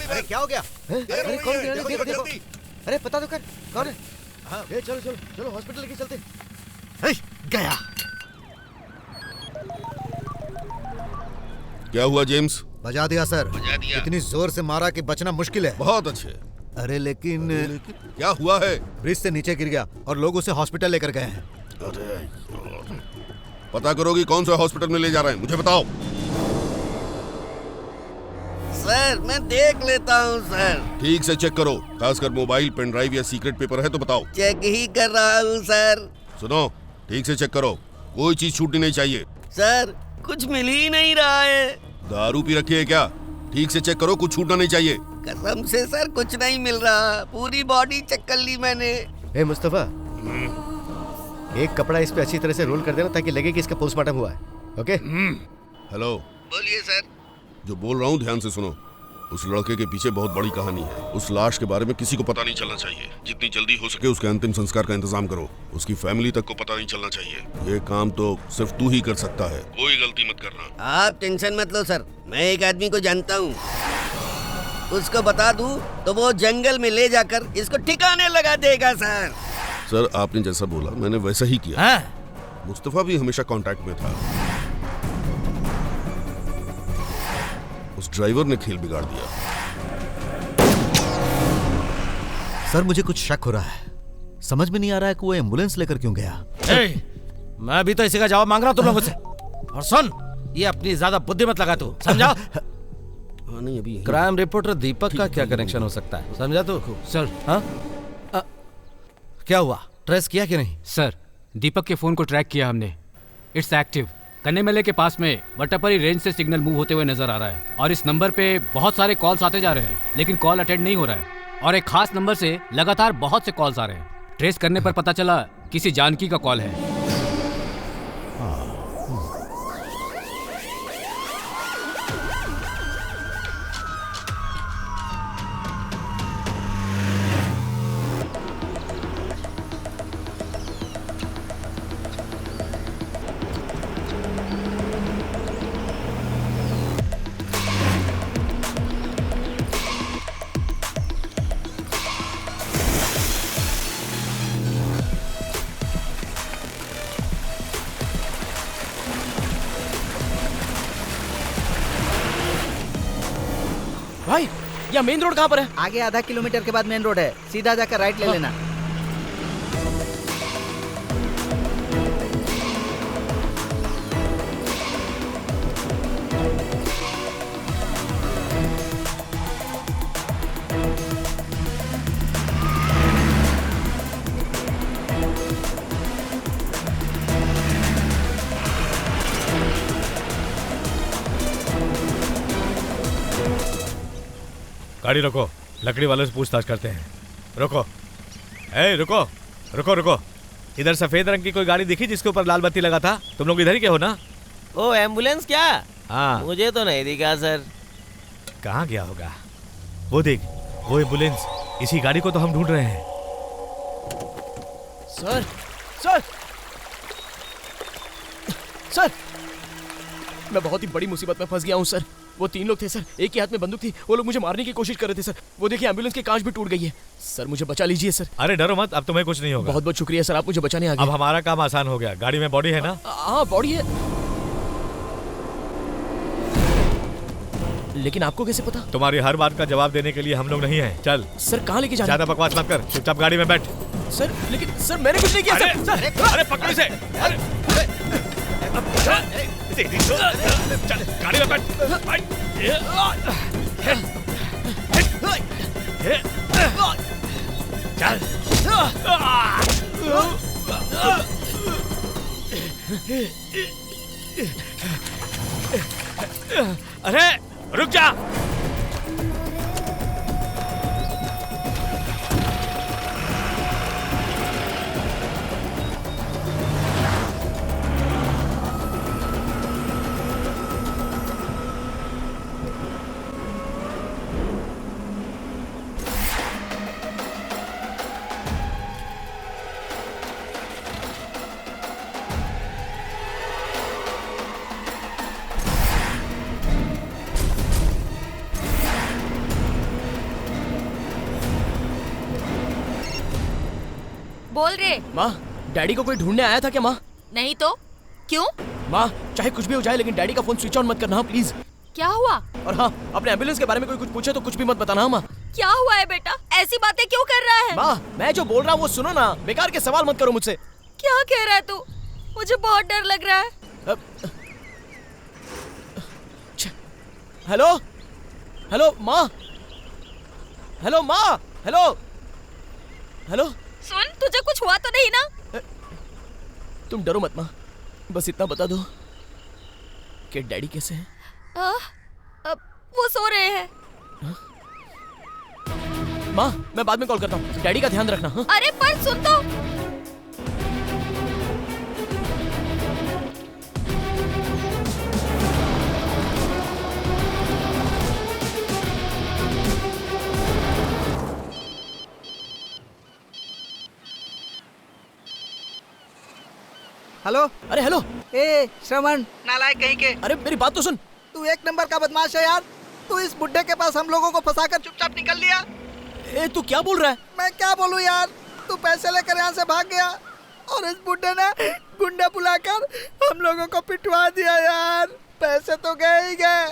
अरे क्या हो गया? अरे कौन गया? देखो। अरे पता तो कर कौन है? हाँ, चलो चलो चलो हॉस्पिटल लेके चलते। गया। क्या हुआ जेम्स? बजा दिया सर। बजा दिया। इतनी जोर से मारा कि बचना मुश्किल है। बहुत अच्छे। अरे लेकिन क्या हुआ है? ब्रिज से नीचे गिर गया और लोग उसे हॉस्पिटल लेकर गए हैं। अरे पता करो कि कौन सा हॉस्पिटल में ले जा रहे हैं, मुझे बताओ। सर मैं देख लेता हूँ सर। ठीक से चेक करो, खासकर मोबाइल, पेन ड्राइव या सीक्रेट पेपर है तो बताओ। चेक ही कर रहा हूँ सर। सुनो, ठीक से चेक करो, कोई चीज छूटनी नहीं चाहिए। सर कुछ मिल ही नहीं रहा है। दारू पी रखी है क्या? ठीक से चेक करो, कुछ छूटना नहीं चाहिए। कसम से सर कुछ नहीं मिल रहा, पूरी बॉडी चेक कर ली मैंने। ए मुस्तफा, एक कपड़ा इस पे अच्छी तरह से रोल कर देना ताकि लगे कि इसका पोस्टमार्टम हुआ है। ओके? हेलो। बोलिए सर। जो बोल रहा हूँ ध्यान से सुनो। उस लड़के के पीछे बहुत बड़ी कहानी है। उस लाश के बारे में किसी को पता नहीं चलना चाहिए। जितनी जल्दी हो सके उसके अंतिम संस्कार का इंतजाम करो। उसकी फैमिली तक को पता नहीं चलना चाहिए। ये काम तो सिर्फ तू ही कर सकता है, कोई गलती मत करना। आप टेंशन मत लो सर, मैं एक आदमी को जानता हूँ, उसको बता दूँ तो वो जंगल में ले जाकर इसको ठिकाने लगा देगा सर। सर आपने जैसा बोला मैंने वैसा ही किया। मुस्तफा भी हमेशा कांटेक्ट में था। उस ड्राइवर ने खेल बिगाड़ दिया। सर मुझे कुछ शक हो रहा है, समझ में नहीं आ रहा है कि वो एम्बुलेंस लेकर क्यों गया। मैं भी तो इसी का जवाब मांग रहा हूँ तुम लोगों से। और सुन, ये अपनी ज्यादा बुद्धि मत लगा तू, समझा? नहीं अभी क्राइम रिपोर्टर दीपक का क्या कनेक्शन हो सकता है, समझा तू? सर। हाँ, क्या हुआ? ट्रेस किया कि नहीं? सर दीपक के फोन को ट्रैक किया हमने, इट्स एक्टिव। कन्नेमले के पास में वट्टापरी रेंज से सिग्नल मूव होते हुए नजर आ रहा है और इस नंबर पे बहुत सारे कॉल्स आते जा रहे हैं, लेकिन कॉल अटेंड नहीं हो रहा है और एक खास नंबर से लगातार बहुत से कॉल्स आ रहे हैं। ट्रेस करने पर पता चला किसी जानकी का कॉल है। या मेन रोड कहाँ पर है? आगे आधा किलोमीटर के बाद मेन रोड है, सीधा जाकर राइट ले लेना। गाड़ी रोको, लकड़ी वालों से पूछताछ करते हैं। रोको, ए रुको रुको रुको। इधर सफेद रंग की कोई गाड़ी दिखी जिसके ऊपर लाल बत्ती लगा था? तुम लोग इधर ही के हो ना? ओ एम्बुलेंस क्या? हाँ। मुझे तो नहीं दिखा सर। कहाँ गया होगा? वो देख, वो एम्बुलेंस, इसी गाड़ी को तो हम ढूंढ रहे हैं। सर सर सर, मैं बहुत ही बड़ी मुसीबत में फंस गया हूँ सर। वो 3 लोग थे सर, एक के हाथ में बंदूक थी, वो लोग मुझे मारने की कोशिश कर रहे थे सर। वो देखिए एम्बुलेंस की कांच भी टूट गई है सर, मुझे बचा लीजिए सर। अरे डरो मत, अब तुम्हें कुछ नहीं होगा। बहुत बहुत शुक्रिया सर, आप मुझे बचाने आ गए। अब हमारा काम आसान हो गया। गाड़ी में बॉडी है ना? हाँ बॉडी है, लेकिन आपको कैसे पता? तुम्हारी हर बात का जवाब देने के लिए हम लोग नहीं हैं। चल सर, कहाँ लेके जाना? ज्यादा बकवास मत कर, चुपचाप गाड़ी में बैठ। सर लेकिन सर मैंने कुछ नहीं किया सर। अरे पकड़ इसे। चल गाड़ी में बैठ। अरे रुक जा। बोल रे। माँ, डैडी को कोई ढूंढने आया था क्या माँ? नहीं तो क्यों? माँ, चाहे कुछ भी हो जाए लेकिन डैडी का फोन स्विच ऑन मत करना हाँ प्लीज। क्या हुआ? और हाँ, अपने एम्बुलेंस के बारे में कोई कुछ पूछे तो कुछ भी मत बताना माँ। क्या हुआ है बेटा? ऐसी बातें क्यों कर रहा है? माँ, मैं जो बोल रहा हूँ वो सुनो ना, बेकार के सवाल मत करो मुझसे। क्या कह रहा है तू? मुझे बहुत डर लग रहा है। हेलो हेलो माँ, हेलो माँ, हेलो हेलो। सुन, तुझे कुछ हुआ तो नहीं ना? तुम डरो मत माँ, बस इतना बता दो कि डैडी कैसे हैं? वो सो रहे हैं। माँ, मैं बाद में कॉल करता हूँ, डैडी का ध्यान रखना। हाँ? अरे पर सुन तो। हेलो। अरे हेलो। ए श्रवण, नालायक कहीं के। अरे मेरी बात तो सुन। तू एक नंबर का बदमाश है यार। तू इस बुड्ढे के पास हम लोगों को फंसाकर चुपचाप निकल लिया। ए तू क्या बोल रहा है? मैं क्या बोलूं यार, तू पैसे लेकर यहाँ से भाग गया और इस बुड्ढे ने गुंडा बुलाकर हम लोगों को पिटवा दिया यार। पैसे तो गए ही गए,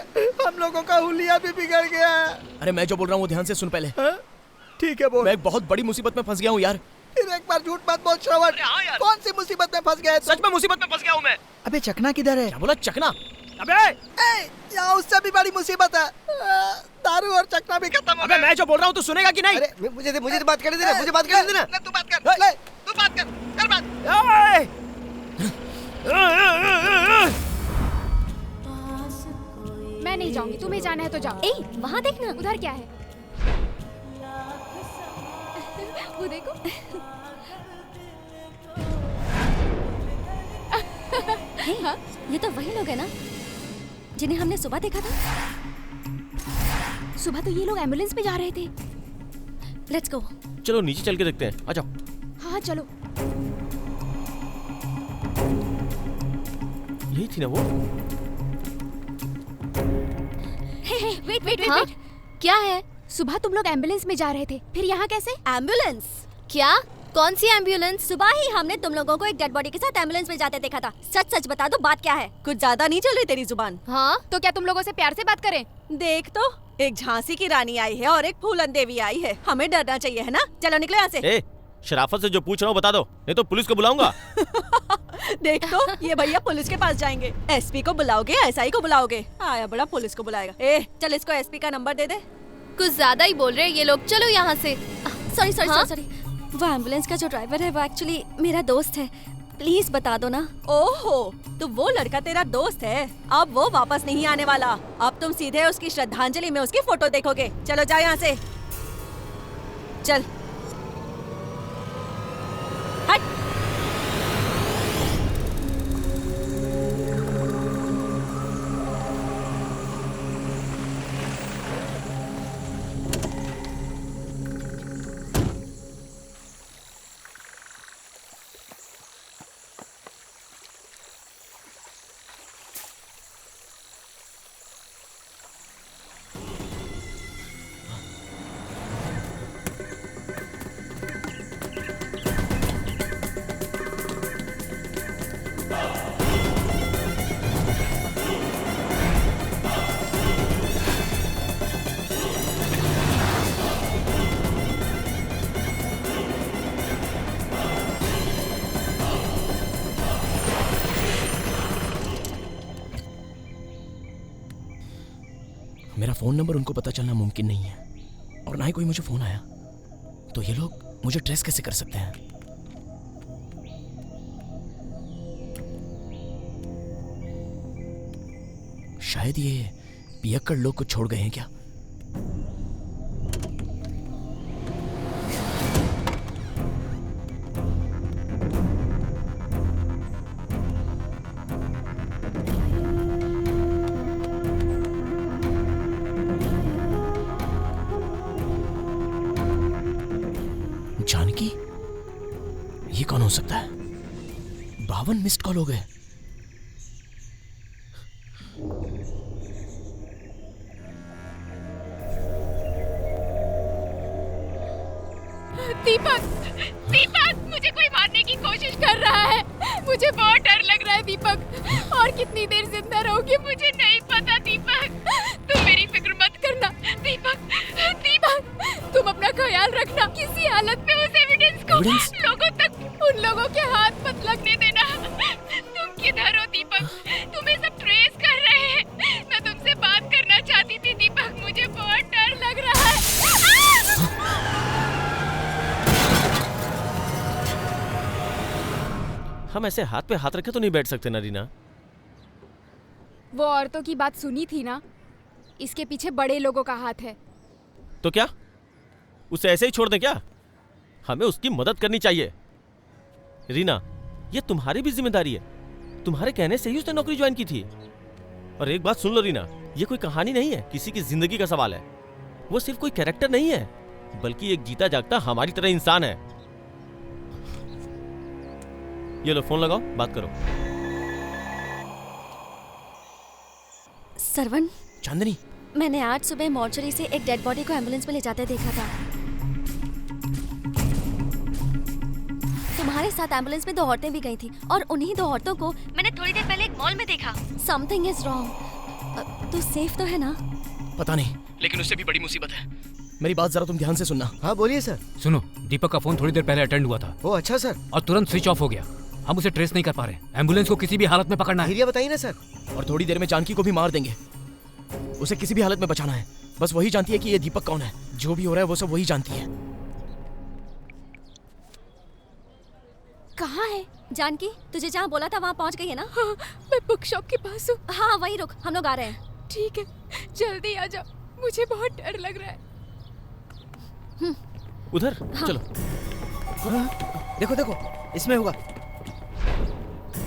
हम लोगों का हुलिया भी बिगड़ गया। अरे मैं जो बोल रहा हूँ वो ध्यान से सुन पहले। ठीक है बोल। मैं एक बहुत बड़ी मुसीबत में फंस गया हूँ यार। फिर एक बार झूठ मत बोल श्रवण। कौन सी मुसीबत में फंस गया? सच में मुसीबत में फंस गया हूँ मैं। अबे चकना किधर है? क्या बोला चकना? अबे यहाँ उससे भी बड़ी मुसीबत है, दारू और चकना भी खत्म हो गया। अबे मैं जो बोल रहा हूँ तू सुनेगा कि नहीं? अरे मुझे तो बात करने देना, मुझे बात करने देना। तू बात कर, ले तू बात कर बात। मैं नहीं जाऊंगी, तुम्हें जाना है तो जाओ। ए, वहाँ देखना। उधर क्या है? वो देखो। हाँ? ये तो वही लोग हैं ना जिन्हें हमने सुबह देखा था। सुबह तो ये लोग एम्बुलेंस में जा रहे थे। Let's go. चलो नीचे चल के देखते हैं, आ जाओ। हाँ चलो। यही थी ना वो? वेट वेट हाँ? वेट। क्या है? सुबह तुम लोग एम्बुलेंस में जा रहे थे, फिर यहाँ कैसे? एम्बुलेंस? क्या? कौन सी एम्बुलेंस? सुबह ही हमने तुम लोगों को एक डेड बॉडी के साथ एम्बुलेंस में जाते देखा था। सच सच बता दो, बात क्या है? कुछ ज्यादा नहीं चल रही तेरी जुबान? हाँ, तो क्या तुम लोगों से प्यार से बात करें? देख तो, एक झांसी की रानी आई है और एक फूलन देवी आई है। हमें डरना चाहिए, है ना? चलो निकलो यहाँ से। शराफत से जो पूछ रहा हूँ बता दो, नहीं तो पुलिस को बुलाऊंगा। देख तो, ये भैया पुलिस के पास जाएंगे। एसपी को बुलाओगे, एसआई को बुलाओगे? आया बड़ा पुलिस को बुलाएगा। चल इसको एसपी का नंबर दे दे। कुछ ज्यादा ही बोल रहे हैं ये लोग, चलो यहाँ से। सॉरी सॉरी सॉरी, वो एम्बुलेंस का जो ड्राइवर है वो एक्चुअली मेरा दोस्त है। प्लीज बता दो ना। ओहो, तो वो लड़का तेरा दोस्त है? अब वो वापस नहीं आने वाला। अब तुम सीधे उसकी श्रद्धांजलि में उसकी फोटो देखोगे। चलो जाओ यहाँ से, चल। हट। मेरा फोन नंबर उनको पता चलना मुमकिन नहीं है, और ना ही कोई मुझे फोन आया, तो ये लोग मुझे ट्रेस कैसे कर सकते हैं? शायद ये पियक्कड़ लोग को छोड़ गए हैं क्या? जानकी, ये कौन हो सकता है? 52 मिस्ड कॉल हो गए। दीपक, दीपक, मुझे कोई मारने की कोशिश कर रहा है। मुझे बहुत डर लग रहा है दीपक। और कितनी देर जिंदा रहोगे मुझे नहीं पता दीपक। तुम मेरी फिक्र मत करना दीपक। दीपक, तुम अपना ख्याल रखना। किसी हालत में उस एविडेंस को लोगों तक, उन लोगों के हाथ मत लगने देना। तुम किधर हो दीपक? तुम्हें सब ट्रेस कर रहे हैं। मैं तुमसे बात करना चाहती थी दीपक, मुझे बहुत डर लग रहा है। हम ऐसे हाथ पे हाथ रखे तो नहीं बैठ सकते ना रीना। वो औरतों की बात सुनी थी ना, इसके पीछे बड़े लोगों का हाथ है। तो क्या उसे ऐसे ही छोड़ दें क्या? हमें उसकी मदद करनी चाहिए। रीना, ये तुम्हारी भी जिम्मेदारी है। तुम्हारे कहने से ही उसने नौकरी ज्वाइन की थी। और एक बात सुन लो रीना, ये कोई कहानी नहीं है, किसी की जिंदगी का सवाल है। वो सिर्फ कोई कैरेक्टर नहीं है, बल्कि एक जीता जागता हमारी तरह इंसान है। ये लो फोन लगाओ, बात करो। सरवन, चांदनी, मैंने आज सुबह मॉर्चरी से एक डेड बॉडी को एम्बुलेंस में ले जाते देखा था। तुम्हारे साथ एम्बुलेंस में 2 औरतें भी गई थी, और उन्हीं 2 औरतों को मैंने थोड़ी देर पहले एक मॉल में देखा। Something is wrong. तू सेफ तो है ना? पता नहीं, लेकिन उससे भी बड़ी मुसीबत है। मेरी बात जरा तुम ध्यान से सुनना। हाँ बोलिए सर। सुनो, दीपक का फोन थोड़ी देर पहले अटेंड हुआ था। ओ अच्छा सर। और तुरंत स्विच ऑफ हो गया। हम उसे ट्रेस नहीं कर पा रहे। एम्बुलेंस को किसी भी हालत में पकड़ना है। एरिया बताइए ना सर। और थोड़ी देर में जानकी को भी मार देंगे। उसे किसी भी हालत में बचाना है। बस वही जानती है कि ये दीपक कौन है। जो भी हो रहा है वो सब वही जानती है। कहाँ है जानकी? तुझे जहाँ बोला था वहाँ पहुँच गई है ना? हाँ, मैं बुक शॉप के पास हूँ। हाँ वहीं रुक, हम लोग आ रहे हैं। ठीक है, जल्दी आ जाओ, मुझे बहुत डर लग रहा है। उधर चलो। देखो देखो, इसमें होगा।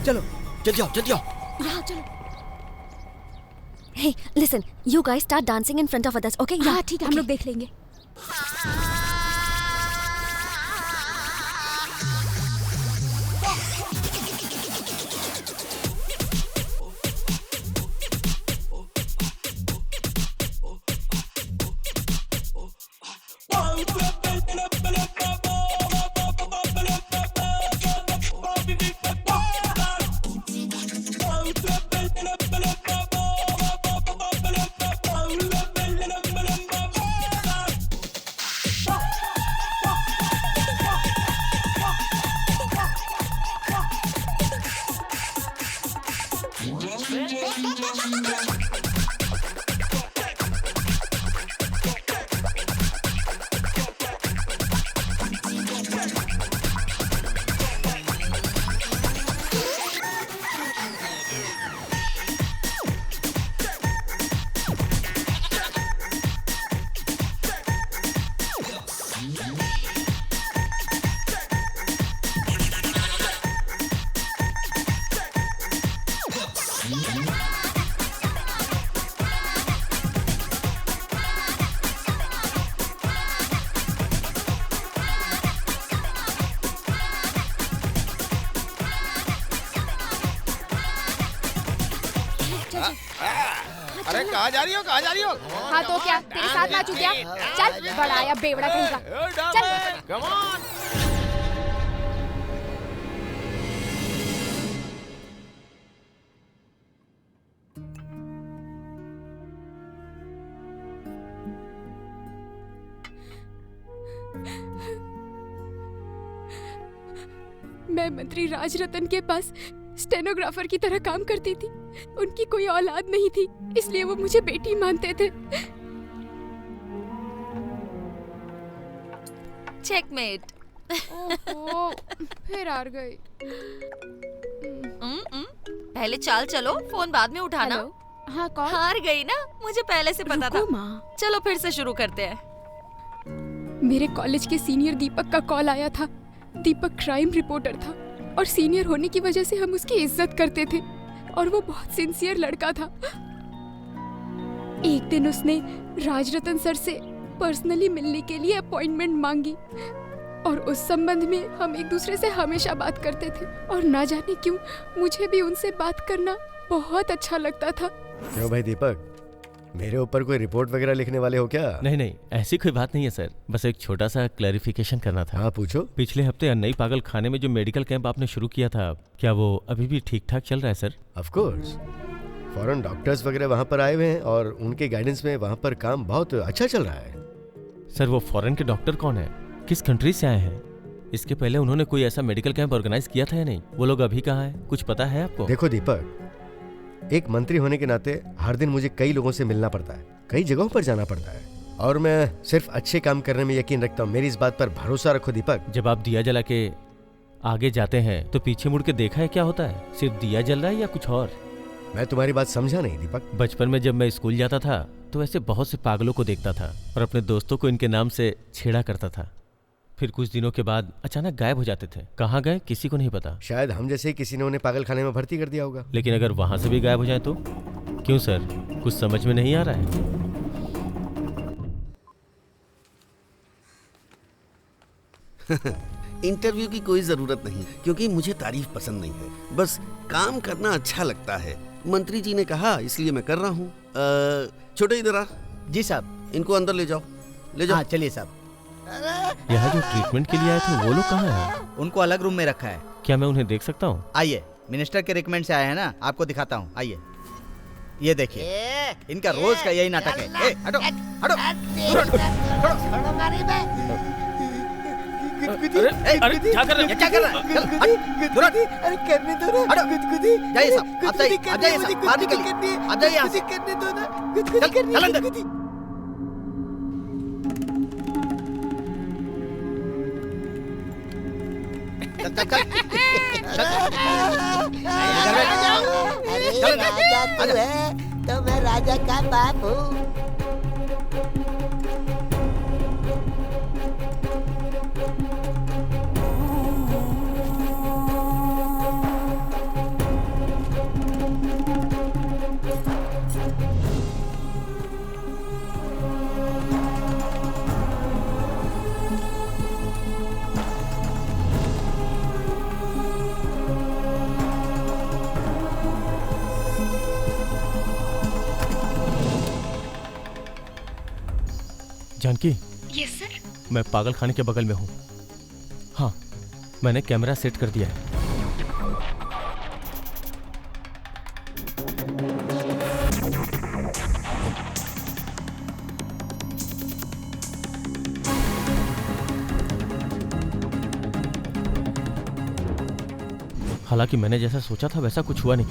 चलो जल्दी आओ, जल्दी आओ। यहाँ चलो। Hey, listen, you guys start dancing in front of others, okay? हाँ ठीक है, हम लोग देख लेंगे। अरे कहाँ जा रही हो, कहाँ जा रही हो? हाँ तो क्या, तेरे साथ नाचू क्या? चल बड़ा या बेवड़ा कहीं का। चल। Come on. मैं मंत्री राजरतन के पास स्टेनोग्राफर की तरह काम करती थी। उनकी कोई औलाद नहीं थी, इसलिए वो मुझे बेटी मानते थे। चेकमेट। ओहो, फिर हार गई। पहले चाल चलो, फोन बाद में उठाना। हाँ कौन? हार गई ना, मुझे पहले से पता था। चलो फिर से शुरू करते हैं। मेरे कॉलेज के सीनियर दीपक का कॉल आया था। दीपक क्राइम रिपोर्टर था और सीनियर होने की वजह से हम उसकी इज्जत करते थे और वो बहुत सिंसियर लड़का था। एक दिन उसने राजरतन सर से पर्सनली मिलने के लिए अपॉइंटमेंट मांगी और उस संबंध में हम एक दूसरे से हमेशा बात करते थे और ना जाने क्यों मुझे भी उनसे बात करना बहुत अच्छा लगता था। क्यों भाई दीपक, मेरे ऊपर कोई रिपोर्ट वगैरह लिखने वाले हो क्या? नहीं नहीं, ऐसी कोई बात नहीं है सर, बस एक छोटा सा क्लैरिफिकेशन करना था। हाँ पूछो। पिछले हफ्ते अन्नई पागल खाने में जो मेडिकल कैंप आपने शुरू किया था, क्या वो अभी भी ठीक ठाक चल रहा है sir? Of course, foreign doctors वगैरह वहाँ पर आए हुए हैं और उनके गाइडेंस में वहाँ पर काम बहुत अच्छा चल रहा है। सर वो फॉरेन के डॉक्टर कौन है, किस कंट्री से आए हैं? इसके पहले उन्होंने कोई ऐसा मेडिकल कैंप ऑर्गेनाइज किया था या नहीं? वो लोग अभी कहाँ हैं, कुछ पता है आपको? देखो दीपक, एक मंत्री होने के नाते हर दिन मुझे कई लोगों से मिलना पड़ता है, कई जगहों पर जाना पड़ता है और मैं सिर्फ अच्छे काम करने में यकीन रखता हूँ। मेरी इस बात पर भरोसा रखो दीपक। जब आप दिया जला के आगे जाते हैं तो पीछे मुड़ के देखा है क्या होता है? सिर्फ दिया जल रहा है या कुछ और? मैं तुम्हारी बात समझा नहीं दीपक। बचपन में जब मैं स्कूल जाता था तो ऐसे बहुत से पागलों को देखता था और अपने दोस्तों को इनके नाम से छेड़ा करता था। फिर कुछ दिनों के बाद अचानक गायब हो जाते थे। कहाँ गए किसी को नहीं पता। शायद हम जैसे किसी ने उन्हें पागल खाने में भर्ती कर दिया होगा। लेकिन अगर वहां से भी गायब हो जाए तो? क्यों सर, कुछ समझ में नहीं आ रहा है? इंटरव्यू की कोई जरूरत नहीं, क्योंकि मुझे तारीफ पसंद नहीं है, बस काम करना अच्छा लगता है। मंत्री जी ने कहा इसलिए मैं कर रहा हूँ। छोटे इधर आ। जी साहब। इनको अंदर ले जाओ, ले जाओ। हाँ चलिए साहब। यहाँ जो ट्रीटमेंट के लिए आए थे वो लोग कहाँ हैं? उनको अलग रूम में रखा है। क्या मैं उन्हें देख सकता हूँ? आइए, मिनिस्टर के रिकमेंड से आए हैं ना, आपको दिखाता हूँ। आइए, ये देखिए, इनका रोज का यही नाटक है। ए, हटो, हटो, अरे क्या कर रहे हो? क्या कर रहा है? अरे करने दो ना। हटो, जाइए साहब, आप जाइए, आप जाइए साहब, बाहर निकलिए, आप जाइए यहाँ से। करने दो ना, चल अंदर। अरे राजा तू है तो मैं राजा का बाप हूँ। जानकी। Yes sir. मैं पागल खाने के बगल में हूँ। हाँ, मैंने कैमरा सेट कर दिया है। हालांकि मैंने जैसा सोचा था वैसा कुछ हुआ नहीं।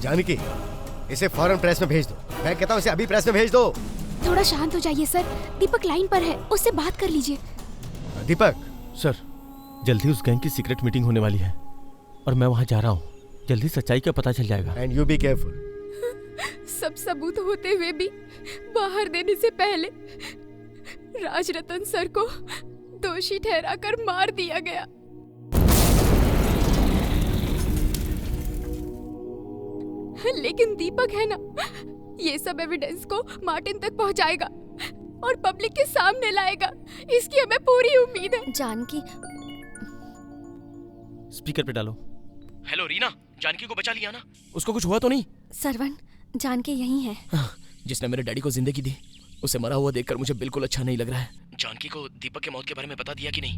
जानकी, इसे फौरन प्रेस में भेज दो। मैं कहता हूँ इसे अभी प्रेस में भेज दो। थोड़ा शांत हो जाइए सर। दीपक लाइन पर है, उससे बात कर लीजिए। दीपक। सर, जल्दी उस गैंग की सीक्रेट मीटिंग होने वाली है और मैं वहां जा रहा हूँ। जल्दी सच्चाई का पता चल जाएगा। And you be careful. सब सबूत होते हुए भी बाहर देने से पहले राजरतन सर को दोषी ठहराकर मार दिया गया। लेकिन दीपक है ना, ये सब एविडेंस को मार्टिन तक पहुंचाएगा और पब्लिक के सामने लाएगा। इसकी हमें पूरी उम्मीद है। जानकी, स्पीकर पे डालो। हेलो रीना, जानकी को बचा लिया ना? उसको कुछ हुआ तो नहीं? सरवण, जानकी यहीं है। जिसने मेरे डैडी को जिंदगी दी, उसे मरा हुआ देखकर मुझे बिल्कुल अच्छा नहीं लग रहा है। जानकी को दीपक के मौत के बारे में बता दिया कि नहीं?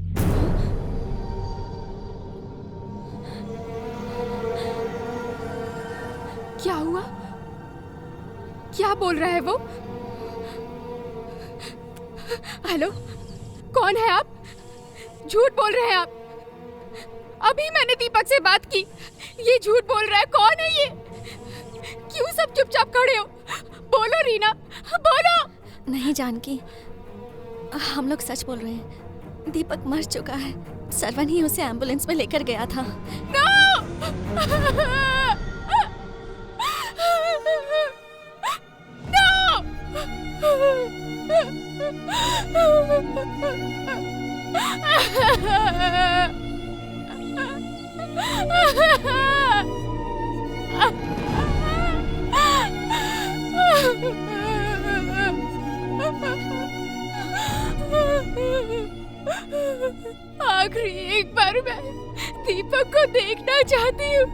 क्या हुआ? क्या बोल रहा है वो? हेलो, कौन है आप? झूठ बोल रहे हैं आप। अभी मैंने दीपक से बात की। ये झूठ बोल रहा है। कौन है ये? क्यों सब चुपचाप खड़े हो? बोलो रीना, बोलो। नहीं जानकी, हम लोग सच बोल रहे हैं। दीपक मर चुका है। सरवण ही उसे एम्बुलेंस में लेकर गया था। आखिरी एक बार मैं दीपक को देखना चाहती हूँ।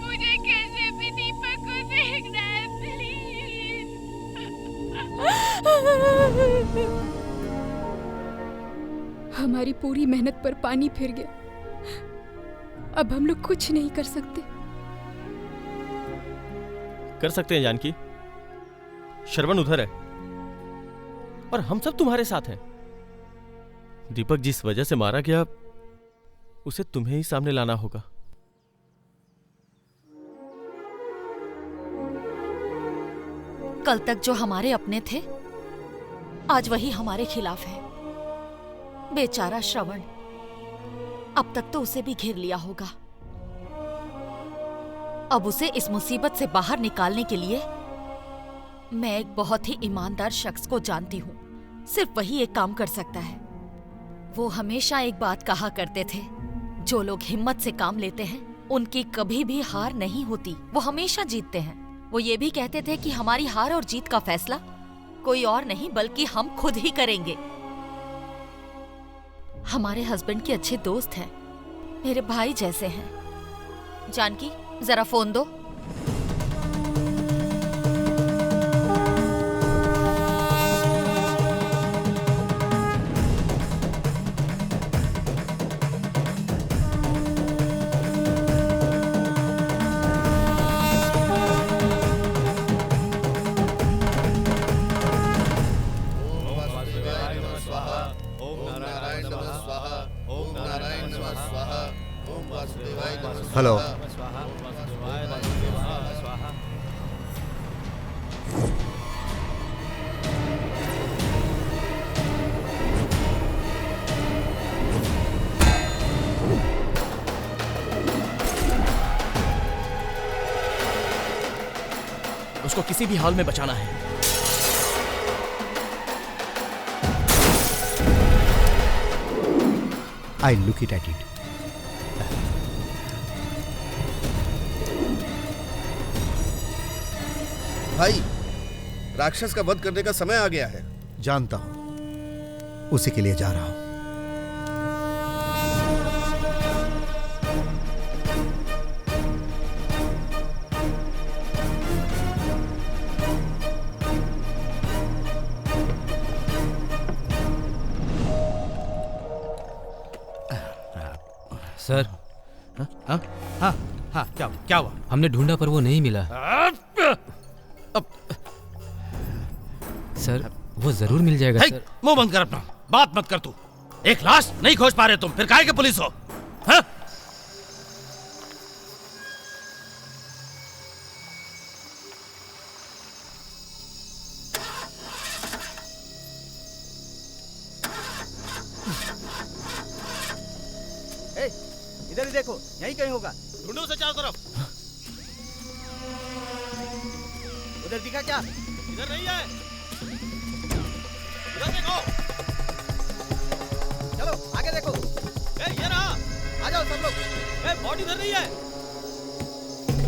मुझे कैसे भी दीपक को देखना है, प्लीज। हमारी पूरी मेहनत पर पानी फिर गया। अब हम लोग कुछ नहीं कर सकते। कर सकते हैं जानकी। श्रवण उधर है और हम सब तुम्हारे साथ हैं। दीपक जिस वजह से मारा गया, उसे तुम्हें ही सामने लाना होगा। कल तक जो हमारे अपने थे, आज वही हमारे खिलाफ है। बेचारा श्रवण, अब तक तो उसे भी घेर लिया होगा। अब उसे इस मुसीबत से बाहर निकालने के लिए मैं एक बहुत ही ईमानदार शख्स को जानती हूँ। सिर्फ वही एक काम कर सकता है। वो हमेशा एक बात कहा करते थे, जो लोग हिम्मत से काम लेते हैं उनकी कभी भी हार नहीं होती, वो हमेशा जीतते हैं। वो ये भी कहते थे कि हमारी हार और जीत का फैसला कोई और नहीं बल्कि हम खुद ही करेंगे। हमारे हस्बैंड के अच्छे दोस्त हैं, मेरे भाई जैसे हैं। जानकी, जरा फोन दो। हेलो। उसको किसी भी हाल में बचाना है। I look it at it. भाई, राक्षस का वध करने का समय आ गया है। जानता हूं, उसी के लिए जा रहा हूं। सर। हाँ हाँ हाँ, क्या हुआ? हमने ढूंढा पर वो नहीं मिला। सर वो जरूर मिल जाएगा सर। मुंह बंद कर अपना, बात मत कर तू। एक लाश नहीं खोज पा रहे तुम, फिर काहे के पुलिस हो? हाँ? इधर ही देखो, यहीं कहीं होगा। ढूंढो उसे चारों तरफ। उधर दिखा क्या? इधर नहीं है। इधर देखो। चलो आगे देखो। ये रहा। आ जाओ सब लोग। बॉडी इधर नहीं है।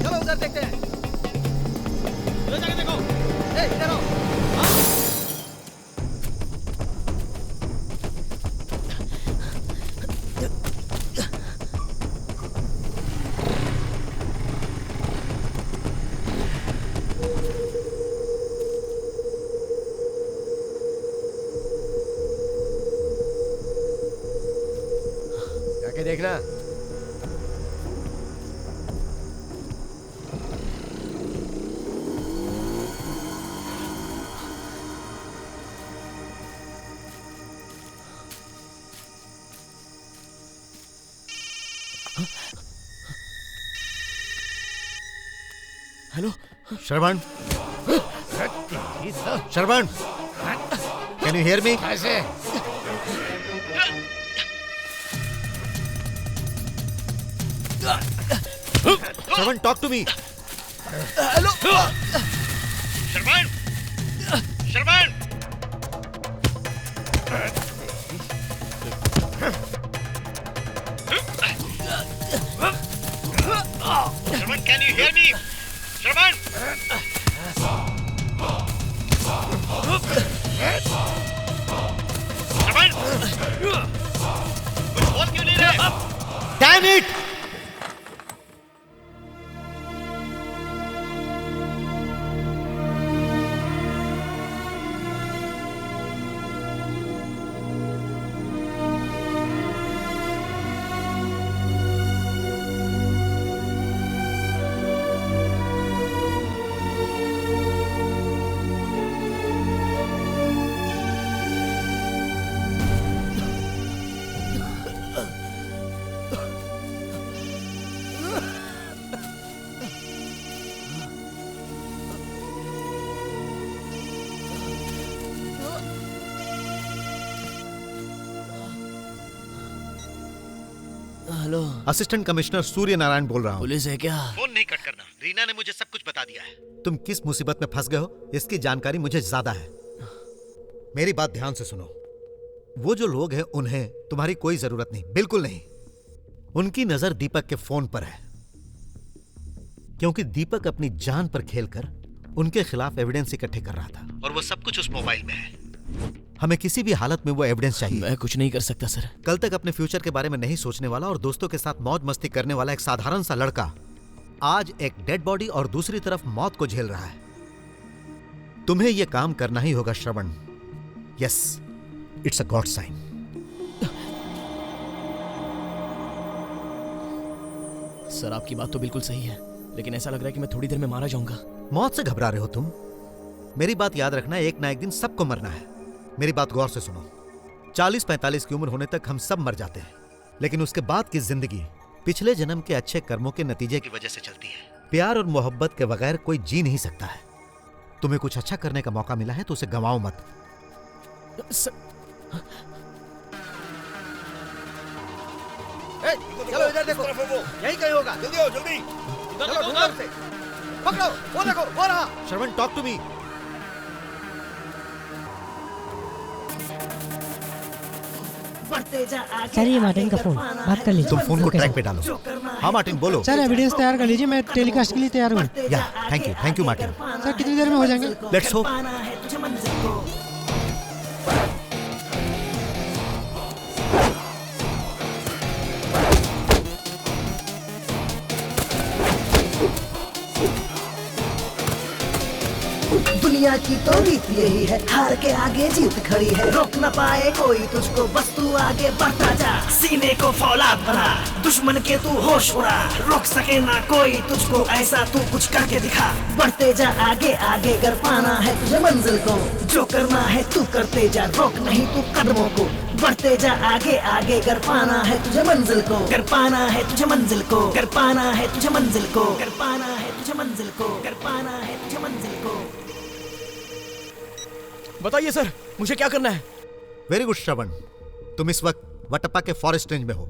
चलो उधर देखते हैं। उधर जाके देखो। इधर आओ। जाके देखना। Hello Shravan, Shravan, can you hear me? कैसे? Shravan, talk to me. Hello Shravan, Shravan, Shravan, can you hear me? Shravan, Shravan, कुछ बोल क्यों नहीं रहे? Damn it! Hello, assistant commissioner Surya Narayan बोल रहा हूँ। पुलिस है क्या? फोन नहीं कट करना, रीना ने मुझे सब कुछ बता दिया है। तुम किस मुसीबत में फंस गए हो इसकी जानकारी मुझे ज्यादा है। मेरी बात ध्यान से सुनो। वो जो लोग हैं उन्हें तुम्हारी कोई जरूरत नहीं, बिल्कुल नहीं। उनकी नजर दीपक के फोन पर है, क्योंकि दीपक अपनी जान पर खेलकर उनके खिलाफ एविडेंस इकट्ठे कर रहा था, और वो सब कुछ उस मोबाइल में है। हमें किसी भी हालत में वो एविडेंस चाहिए। मैं कुछ नहीं कर सकता सर। कल तक अपने फ्यूचर के बारे में नहीं सोचने वाला और दोस्तों के साथ मौज मस्ती करने वाला एक साधारण सा लड़का आज एक डेड बॉडी और दूसरी तरफ मौत को झेल रहा है। तुम्हें यह काम करना ही होगा Shravan. Yes, it's a god sign. Sir आपकी बात तो बिल्कुल सही है, लेकिन ऐसा लग रहा है कि मैं थोड़ी देर में मारा जाऊंगा। मौत से घबरा रहे हो तुम? मेरी बात याद रखना, एक ना एक दिन सबको मरना है। मेरी बात गौर से सुनो। 40-45 की उम्र होने तक हम सब मर जाते हैं, लेकिन उसके बाद की जिंदगी पिछले जन्म के अच्छे कर्मों के नतीजे की वजह से चलती है। प्यार और मोहब्बत के बगैर कोई जी नहीं सकता है। तुम्हें कुछ अच्छा करने का मौका मिला है तो उसे गंवाओ मत। चलो इधर देखो, यही कहीं होगा। जल्दी आओ, जल्दी। चलो ढूंढो उसे। पकड़ो, वो देखो, वो रहा। श्रवण, टॉक टू मी। सर ये मार्टिन का फोन, बात कर लीजिए। तुम फोन को ट्रैक पे डालो। हाँ मार्टिन बोलो। सर एविडेंस तैयार कर लीजिए, मैं टेलीकास्ट के लिए तैयार हूँ। या थैंक यू मार्टिन। सर कितनी देर में हो जाएंगे? Let's hope. दुनिया दुनिया की तो रीत यही है, हार के आगे जीत खड़ी है, रोक न पाए कोई तुझको, बस तू आगे बढ़ता जा, सीने को फौलाद बना, दुश्मन के तू होश उड़ा, रोक सके ना कोई तुझको, ऐसा तू कुछ करके दिखा, बढ़ते जा आगे आगे, कर पाना है तुझे मंजिल को, जो करना है तू करते जा, रोक नहीं तू कदमों को, बढ़ते जा आगे आगे, कर पाना है तुझे मंजिल को, कर पाना है तुझे मंजिल को, कर पाना है तुझे मंजिल को, कर पाना है तुझे मंजिल को, कर पाना है तुझे मंजिल को। बताइए सर, मुझे क्या करना है? वेरी गुड श्रवण, तुम इस वक्त वटप्पा के फॉरेस्ट रेंज में हो।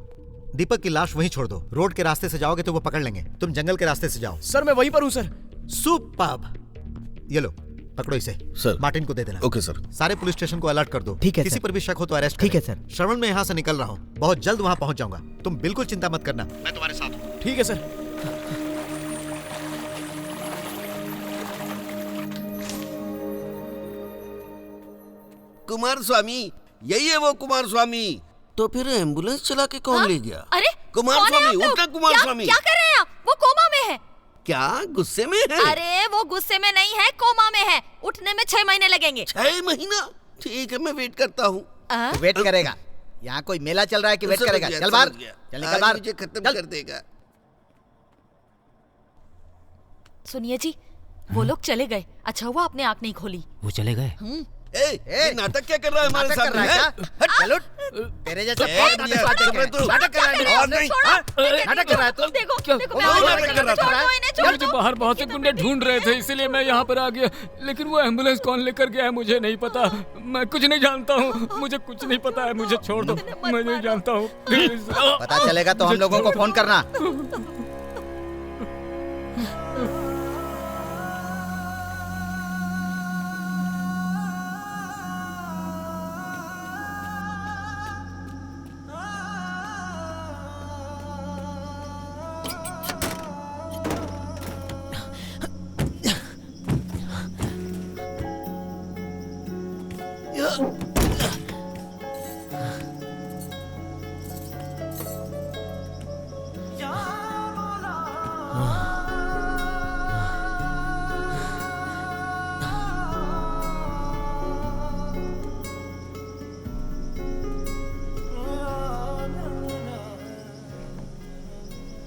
दीपक की लाश वहीं छोड़ दो, रोड के रास्ते से जाओगे तो वो पकड़ लेंगे, तुम जंगल के रास्ते से जाओ। सर मैं वहीं पर हूँ सर। सुपर्ब, ये लो पकड़ो इसे सर। मार्टिन को दे देना। Okay sir. सारे पुलिस स्टेशन को अलर्ट कर दो। ठीक है किसी सर। पर भी शक हो तो अरेस्ट ठीक है सर। श्रवण मैं यहाँ से निकल रहा हूँ, बहुत जल्द वहाँ पहुँच जाऊंगा, तुम बिल्कुल चिंता मत करना, मैं तुम्हारे साथ हूँ। ठीक है सर। कुमार स्वामी, यही है वो कुमार स्वामी। तो फिर एम्बुलेंस चला के कौन ले गया? अरे कुमार कौन है स्वामी, आप लोग? उठना कुमार स्वामी। क्या कर रहे हैं आप? वो कोमा में है। क्या गुस्से में है? अरे वो गुस्से में नहीं है, कोमा में है। उठने में 6 महीने लगेंगे। 6 महीना? ठीक है, मैं वेट करता हूँ। तो वेट करेगा? यहाँ कोई मेला चल रहा है कि वेट करेगा? चल बाहर, चल निकल बाहर। मुझे खत्म कर देगा। सुनिए जी, वो लोग चले गए। अच्छा हुआ आपने आँख नहीं खोली। वो चले गए? ये नाटक क्या कर रहा है हमारे सामने? चल उठ, तेरे जैसे नाटक कर रहा है। और नहीं, नाटक कर रहा है तू। देखो मुझे बाहर बहुत से गुंडे ढूंढ रहे थे, इसीलिए मैं यहाँ पर आ गया, लेकिन वो एम्बुलेंस कौन लेकर गया है मुझे नहीं पता। मैं कुछ नहीं जानता हूँ, मुझे कुछ नहीं पता है, मुझे छोड़ दो, मैं नहीं जानता हूँ। पता चलेगा तो हम लोगों को फोन करना।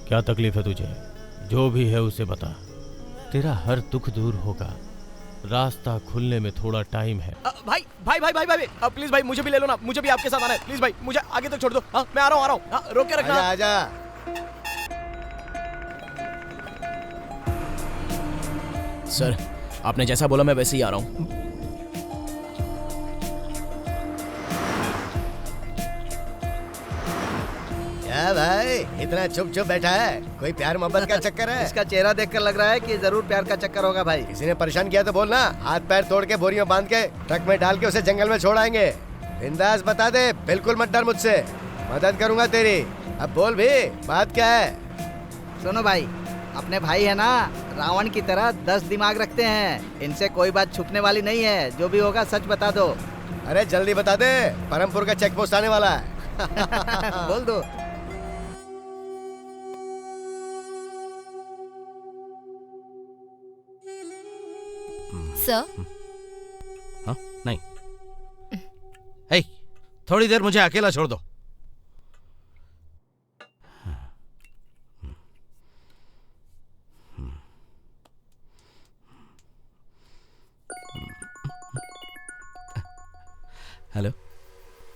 क्या तकलीफ है तुझे? जो भी है उसे बता, तेरा हर दुख दूर होगा। रास्ता खुलने में थोड़ा टाइम है। भाई भाई भाई भाई भाई प्लीज भाई, मुझे भी ले लो ना, मुझे भी आपके साथ आना है। प्लीज भाई, मुझे आगे तक छोड़ दो। हाँ मैं आ रहा हूँ। हाँ, रोक के रखना। आजा, आजा। सर आपने जैसा बोला मैं वैसे ही आ रहा हूँ। क्या भाई इतना चुप चुप बैठा है? कोई प्यार मोहब्बत का चक्कर है? इसका चेहरा देखकर लग रहा है कि जरूर प्यार का चक्कर होगा भाई। किसी ने परेशान किया तो बोलना, हाथ पैर तोड़ के बोरी में बांध के ट्रक में डाल के उसे जंगल में छोड़ आएंगे। बिंदास बता दे, बिल्कुल मत डर मुझसे, मदद करूंगा तेरी। अब बोल भी, बात क्या है? सुनो भाई, अपने भाई है ना, रावण की तरह 10 दिमाग रखते हैं, इनसे कोई बात छुपने वाली नहीं है। जो भी होगा सच बता दो। अरे जल्दी बता दे, परमपुर का चेक पोस्ट आने वाला है। बोल दो। सर? हाँ? नहीं। हे, थोड़ी देर मुझे अकेला छोड़ दो। हेलो।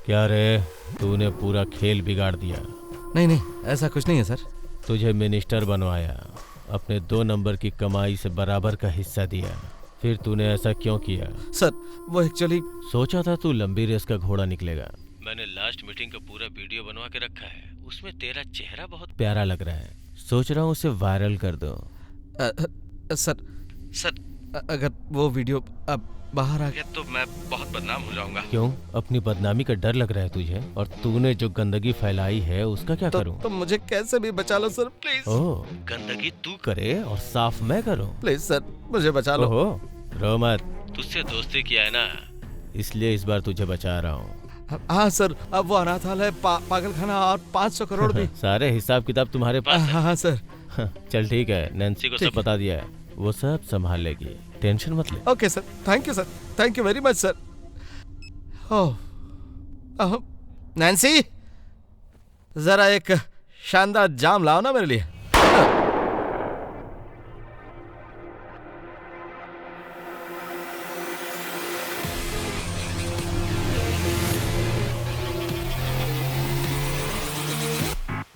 क्या रे, तूने पूरा खेल बिगाड़ दिया। नहीं नहीं, ऐसा कुछ नहीं है सर। तुझे मिनिस्टर बनवाया, अपने 2 नंबर की कमाई से बराबर का हिस्सा दिया, फिर तूने ऐसा क्यों किया? सर वो एक्चुअली सोचा था तू लंबी रेस का घोड़ा निकलेगा। मैंने लास्ट मीटिंग का पूरा वीडियो बनवा के रखा है, उसमें तेरा चेहरा बहुत प्यारा लग रहा है, सोच रहा हूँ उसे वायरल कर दो। सर अगर वो वीडियो अब बाहर आ गया तो मैं बहुत बदनाम हो जाऊंगा। क्यों? अपनी बदनामी का डर लग रहा है तुझे? और तूने जो गंदगी फैलाई है उसका क्या करूं? तो मुझे कैसे भी बचा लो सर, प्लीज। ओह, गंदगी तू करे और साफ मैं करूं? प्लीज सर, मुझे बचा लो। ओहो, रो मत, तुझसे दोस्ती किया है ना, इसलिए इस बार तुझे बचा रहा हूँ। हाँ सर, अब वो अनाथालय, पागल खाना और 500 करोड़ भी। सारे हिसाब किताब तुम्हारे पास है? हाँ सर। चल ठीक है, नैन्सी को सब बता दिया है, वो सब संभाल लेगी। टेंशन मत ले। Okay sir, thank you sir, thank you very much sir. Oh Nancy, जरा एक शानदार जाम लाओ ना मेरे लिए।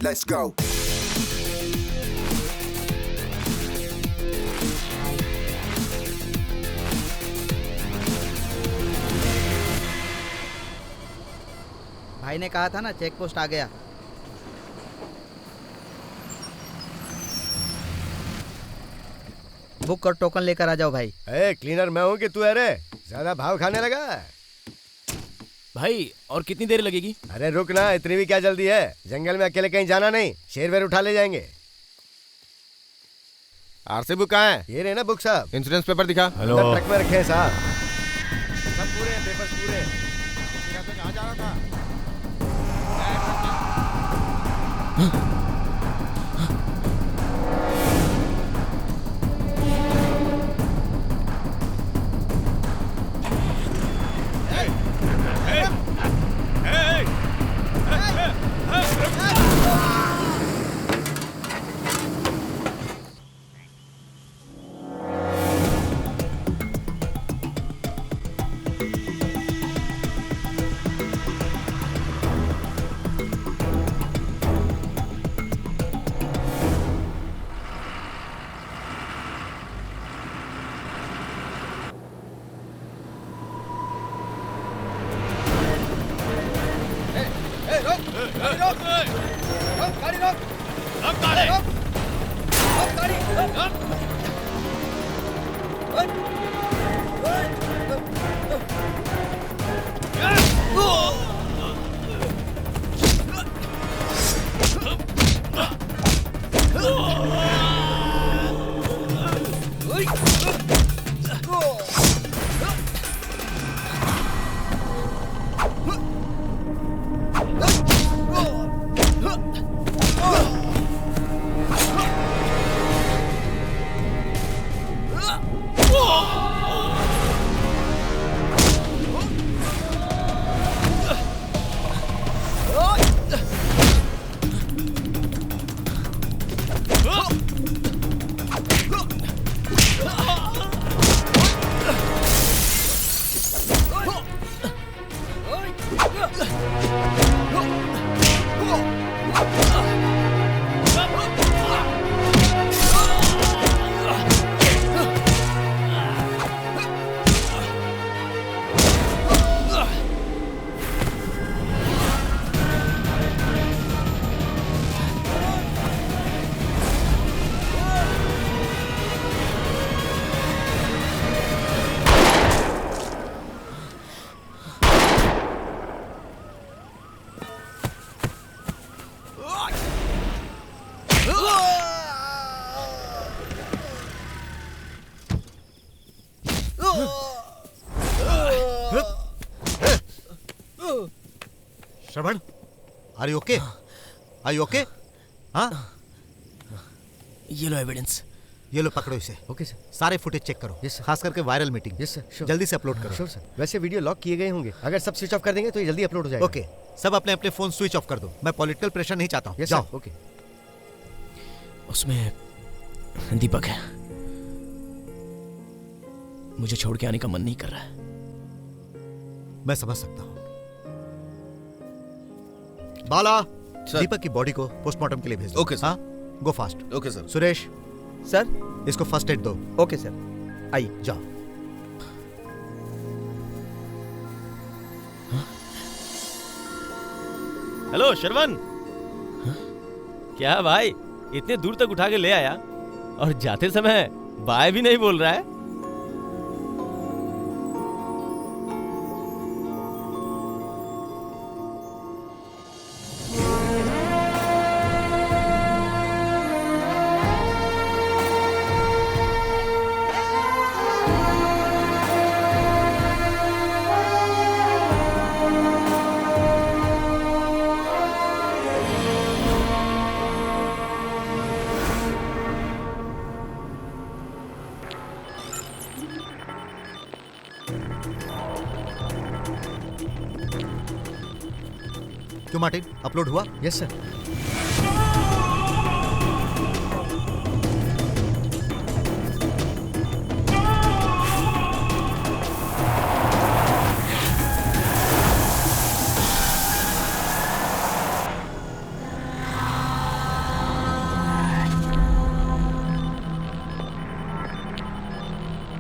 Let's go. भाई ने कहा था ना चेक पोस्ट आ गया। बुक और टोकन लेकर आ जाओ भाई। क्लीनर मैं हूँ कि तू है रे? ज्यादा भाव खाने लगा भाई। और कितनी देर लगेगी? अरे रुक ना, इतनी भी क्या जल्दी है? जंगल में अकेले कहीं जाना नहीं, शेर वेर उठा ले जाएंगे। आरसी बुक कहाँ है? ये रहे ना बुक साहब। इंश्योरेंस पेपर दिखा। हेलो, ट्रक में रखे हैं साहब। सब पूरे हैं, पेपर्स पूरे। कहाँ जा रहा था? Shravan, are you okay? Are you okay? हाँ, ये लो एविडेंस। ये लो पकड़ो इसे। Okay sir. सारे फुटेज चेक करो। Yes sir. खास करके वायरल मीटिंग। Yes sir. जल्दी से अपलोड करो। Sure sir. वैसे वीडियो लॉक किए गए होंगे, अगर सब स्विच ऑफ कर देंगे तो ये जल्दी अपलोड हो जाएगा। ओके, सब अपने अपने फोन स्विच ऑफ कर दो। मैं पॉलिटिकल प्रेशर नहीं चाहता हूँ। यस जाओ। सर। ओके। उसमें दीपक है। मुझे छोड़ के आने का मन नहीं कर रहा है। मैं समझ सकता हूँ। बाला, दीपक की बॉडी को पोस्टमार्टम के लिए भेज दो। Okay sir. हाँ, go fast. Okay sir. Suresh sir, इसको फर्स्ट एड दो। ओके सर, आइए जाओ। हेलो शरवण, क्या भाई इतने दूर तक उठा के ले आया और जाते समय बाय भी नहीं बोल रहा है? क्यों मार्टिन, अपलोड हुआ? Yes sir.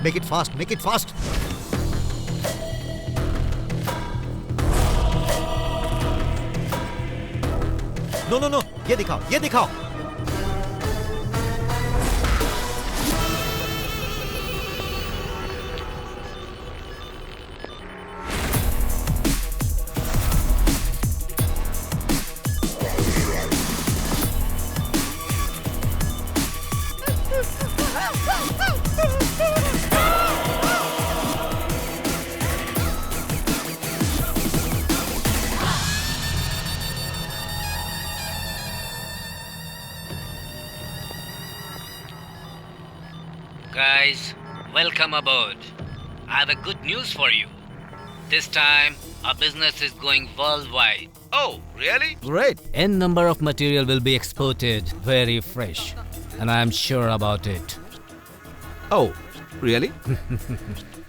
Make it fast, make it fast. No, no, no. ये दिखाओ, ये दिखाओ. Guys, welcome aboard. I have a good news for you. This time, our business is going worldwide. Oh, really? Great. N number of material will be exported, very fresh. And I am sure about it. Oh, really?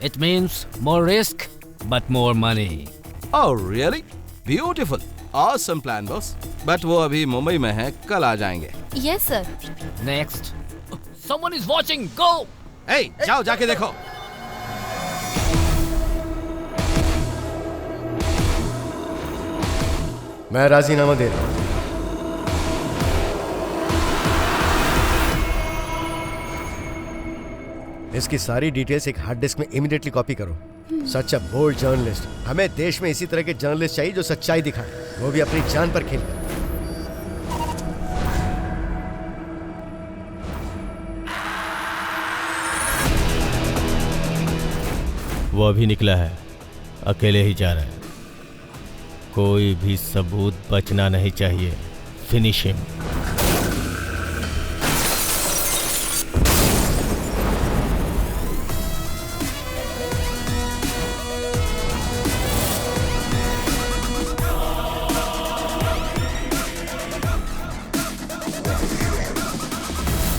It means more risk, but more money. Oh, really? Beautiful. Awesome plan, boss. But वो अभी मुंबई में है, कल आ जाएंगे. Yes, sir. Next. Someone is watching. Go. Hey, जाओ जाके देखो. मैं राजीनामा दे रहा हूं. इसकी सारी डिटेल्स एक हार्ड डिस्क में इमीडिएटली कॉपी करो. सच अ बोल्ड जर्नलिस्ट. हमें देश में इसी तरह के जर्नलिस्ट चाहिए जो सच्चाई दिखाए, वो भी अपनी जान पर खेलकर. वो अभी निकला है, अकेले ही जा रहा है. कोई भी सबूत बचना नहीं चाहिए. Finish him.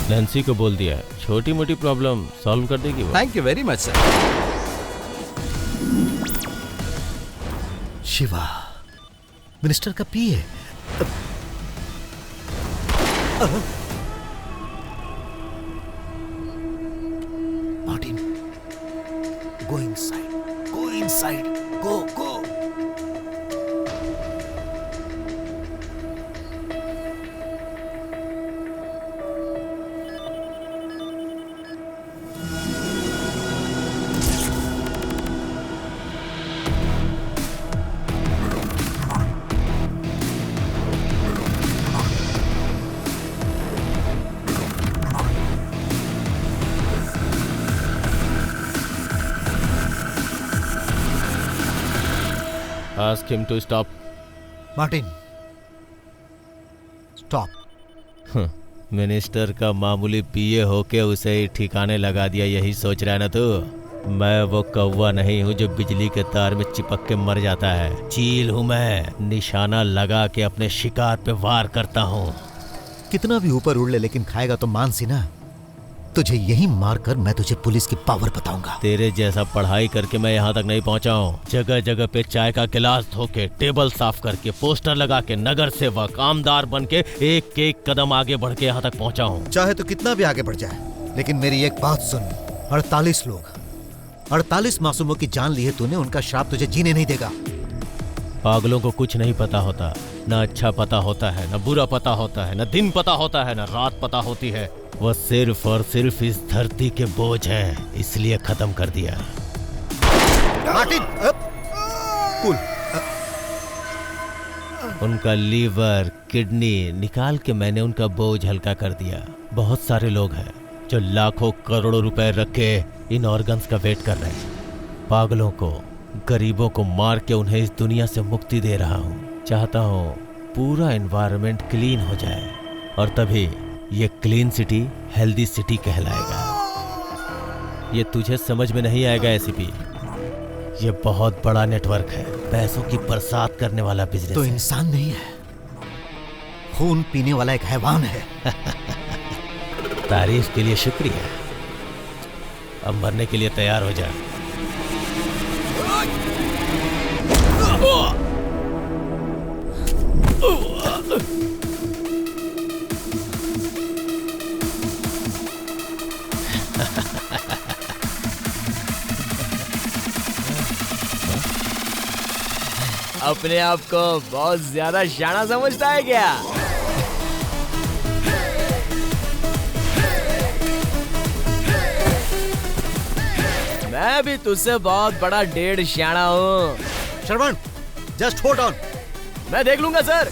नैन्सी को बोल दिया है, छोटी मोटी प्रॉब्लम सॉल्व कर देगी वो. Thank you very much sir. Shiva, minister का PA. Martin, go inside. Go inside. Go, go. Ask him to stop. Martin, stop. Minister का मामूली पीए होके उसे ही ठिकाने लगा दिया, यही सोच रहा है ना तू? मैं वो कौवा नहीं हूँ जो बिजली के तार में चिपक के मर जाता है. चील हूँ मैं, निशाना लगा के अपने शिकार पे वार करता हूँ. कितना भी ऊपर उड़ ले, लेकिन खाएगा तो मांस ही ना. तुझे यहीं मारकर मैं तुझे पुलिस की पावर बताऊंगा. तेरे जैसा पढ़ाई करके मैं यहाँ तक नहीं पहुँचा हूँ. जगह जगह पे चाय का गिलास धोके, टेबल साफ करके, पोस्टर लगा के, नगर सेवक, आमदार बन के एक एक कदम आगे बढ़ के यहाँ तक पहुँचा हूँ. चाहे तो कितना भी आगे बढ़ जाए, लेकिन मेरी एक बात सुन. 48 लोग, 48 मासूमों की जान ली है तूने. उनका श्राप तुझे जीने नहीं देगा. पागलों को कुछ नहीं पता होता. न अच्छा पता होता है, न बुरा पता होता है, न दिन पता होता है, न रात पता होती है. वह सिर्फ और सिर्फ इस धरती के बोझ हैं, इसलिए खत्म कर दिया. Martin, cool. उनका लीवर, किडनी निकाल के मैंने उनका बोझ हल्का कर दिया. बहुत सारे लोग हैं जो लाखों करोड़ों रुपए रख के इन ऑर्गन्स का वेट कर रहे हैं. पागलों को, गरीबों को मार के उन्हें इस दुनिया से मुक्ति दे रहा हूँ. चाहता हूँ पूरा एनवायरनमेंट क्लीन हो जाए, और तभी ये क्लीन सिटी हेल्दी सिटी कहलाएगा. ये तुझे समझ में नहीं आएगा एसीपी, ये बहुत बड़ा नेटवर्क है, पैसों की बरसात करने वाला बिजनेस तो है। इंसान नहीं है, खून पीने वाला एक हैवान है। तारीफ के लिए शुक्रिया। अब मरने के लिए तैयार हो जा। अपने आप को बहुत ज्यादा शाना समझता है क्या? मैं भी तुझसे बहुत बड़ा डेढ़ शाना हूँ। श्रवण, जस्ट होल्ड ऑन। मैं देख लूंगा सर।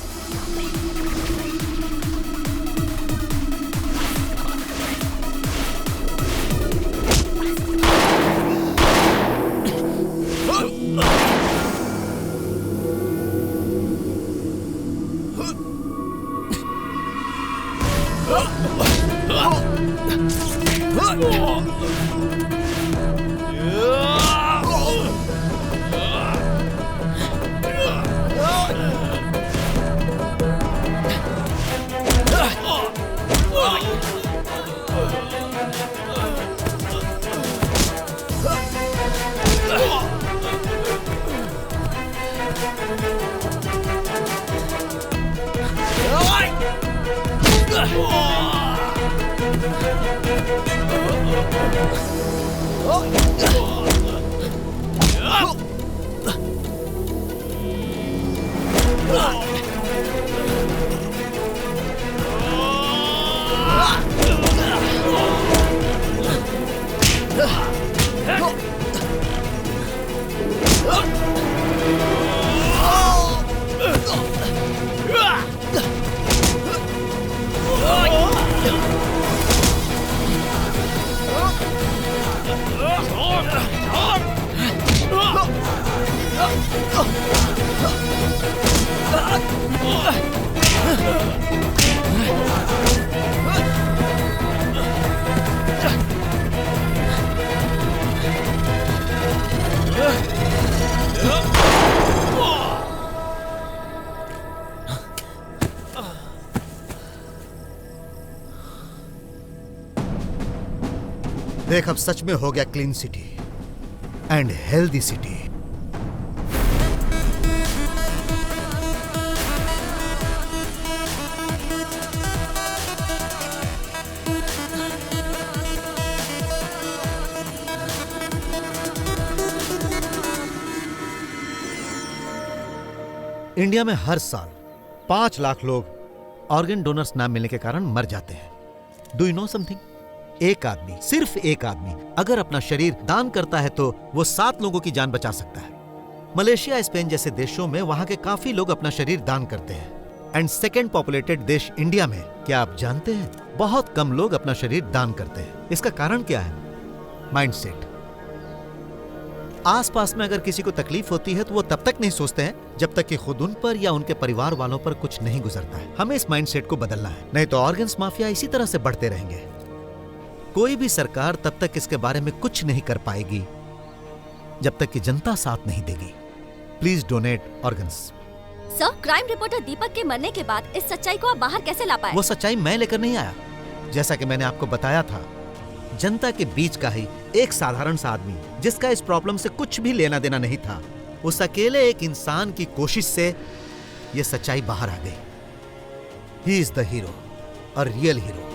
देख, अब सच में हो गया clean city and healthy city. India में हर साल 5 लाख लोग ऑर्गन डोनर्स ना मिलने के कारण मर जाते हैं। Do you know something? एक आदमी, सिर्फ एक आदमी अगर अपना शरीर दान करता है तो वो 7 लोगों की जान बचा सकता है। मलेशिया, स्पेन जैसे देशों में वहां के काफी लोग अपना शरीर दान करते हैं। एंड सेकेंड पॉपुलेटेड देश इंडिया में, क्या आप जानते हैं, बहुत कम लोग अपना शरीर दान करते हैं। इसका कारण क्या है? माइंडसेट। आसपास में अगर किसी को तकलीफ होती है तो वो तब तक नहीं सोचते हैं जब तक कि खुद उन पर या उनके परिवार वालों पर कुछ नहीं गुजरता है। हमें इस माइंडसेट को बदलना है, नहीं तो ऑर्गन्स माफिया इसी तरह से बढ़ते रहेंगे। कोई भी सरकार तब तक इसके बारे में कुछ नहीं कर पाएगी जब तक कि जनता साथ नहीं देगी। Please donate organs. Sir, crime reporter Deepak के मरने के बाद इस सच्चाई को आप बाहर कैसे ला पाए? वो सच्चाई मैं लेकर नहीं आया। जैसा कि मैंने आपको बताया था, जनता के बीच का ही एक साधारण सा आदमी जिसका इस प्रॉब्लम से कुछ भी लेना देना नहीं था, उस अकेले एक इंसान की कोशिश से ये सच्चाई बाहर आ गई। He is the hero, a real hero.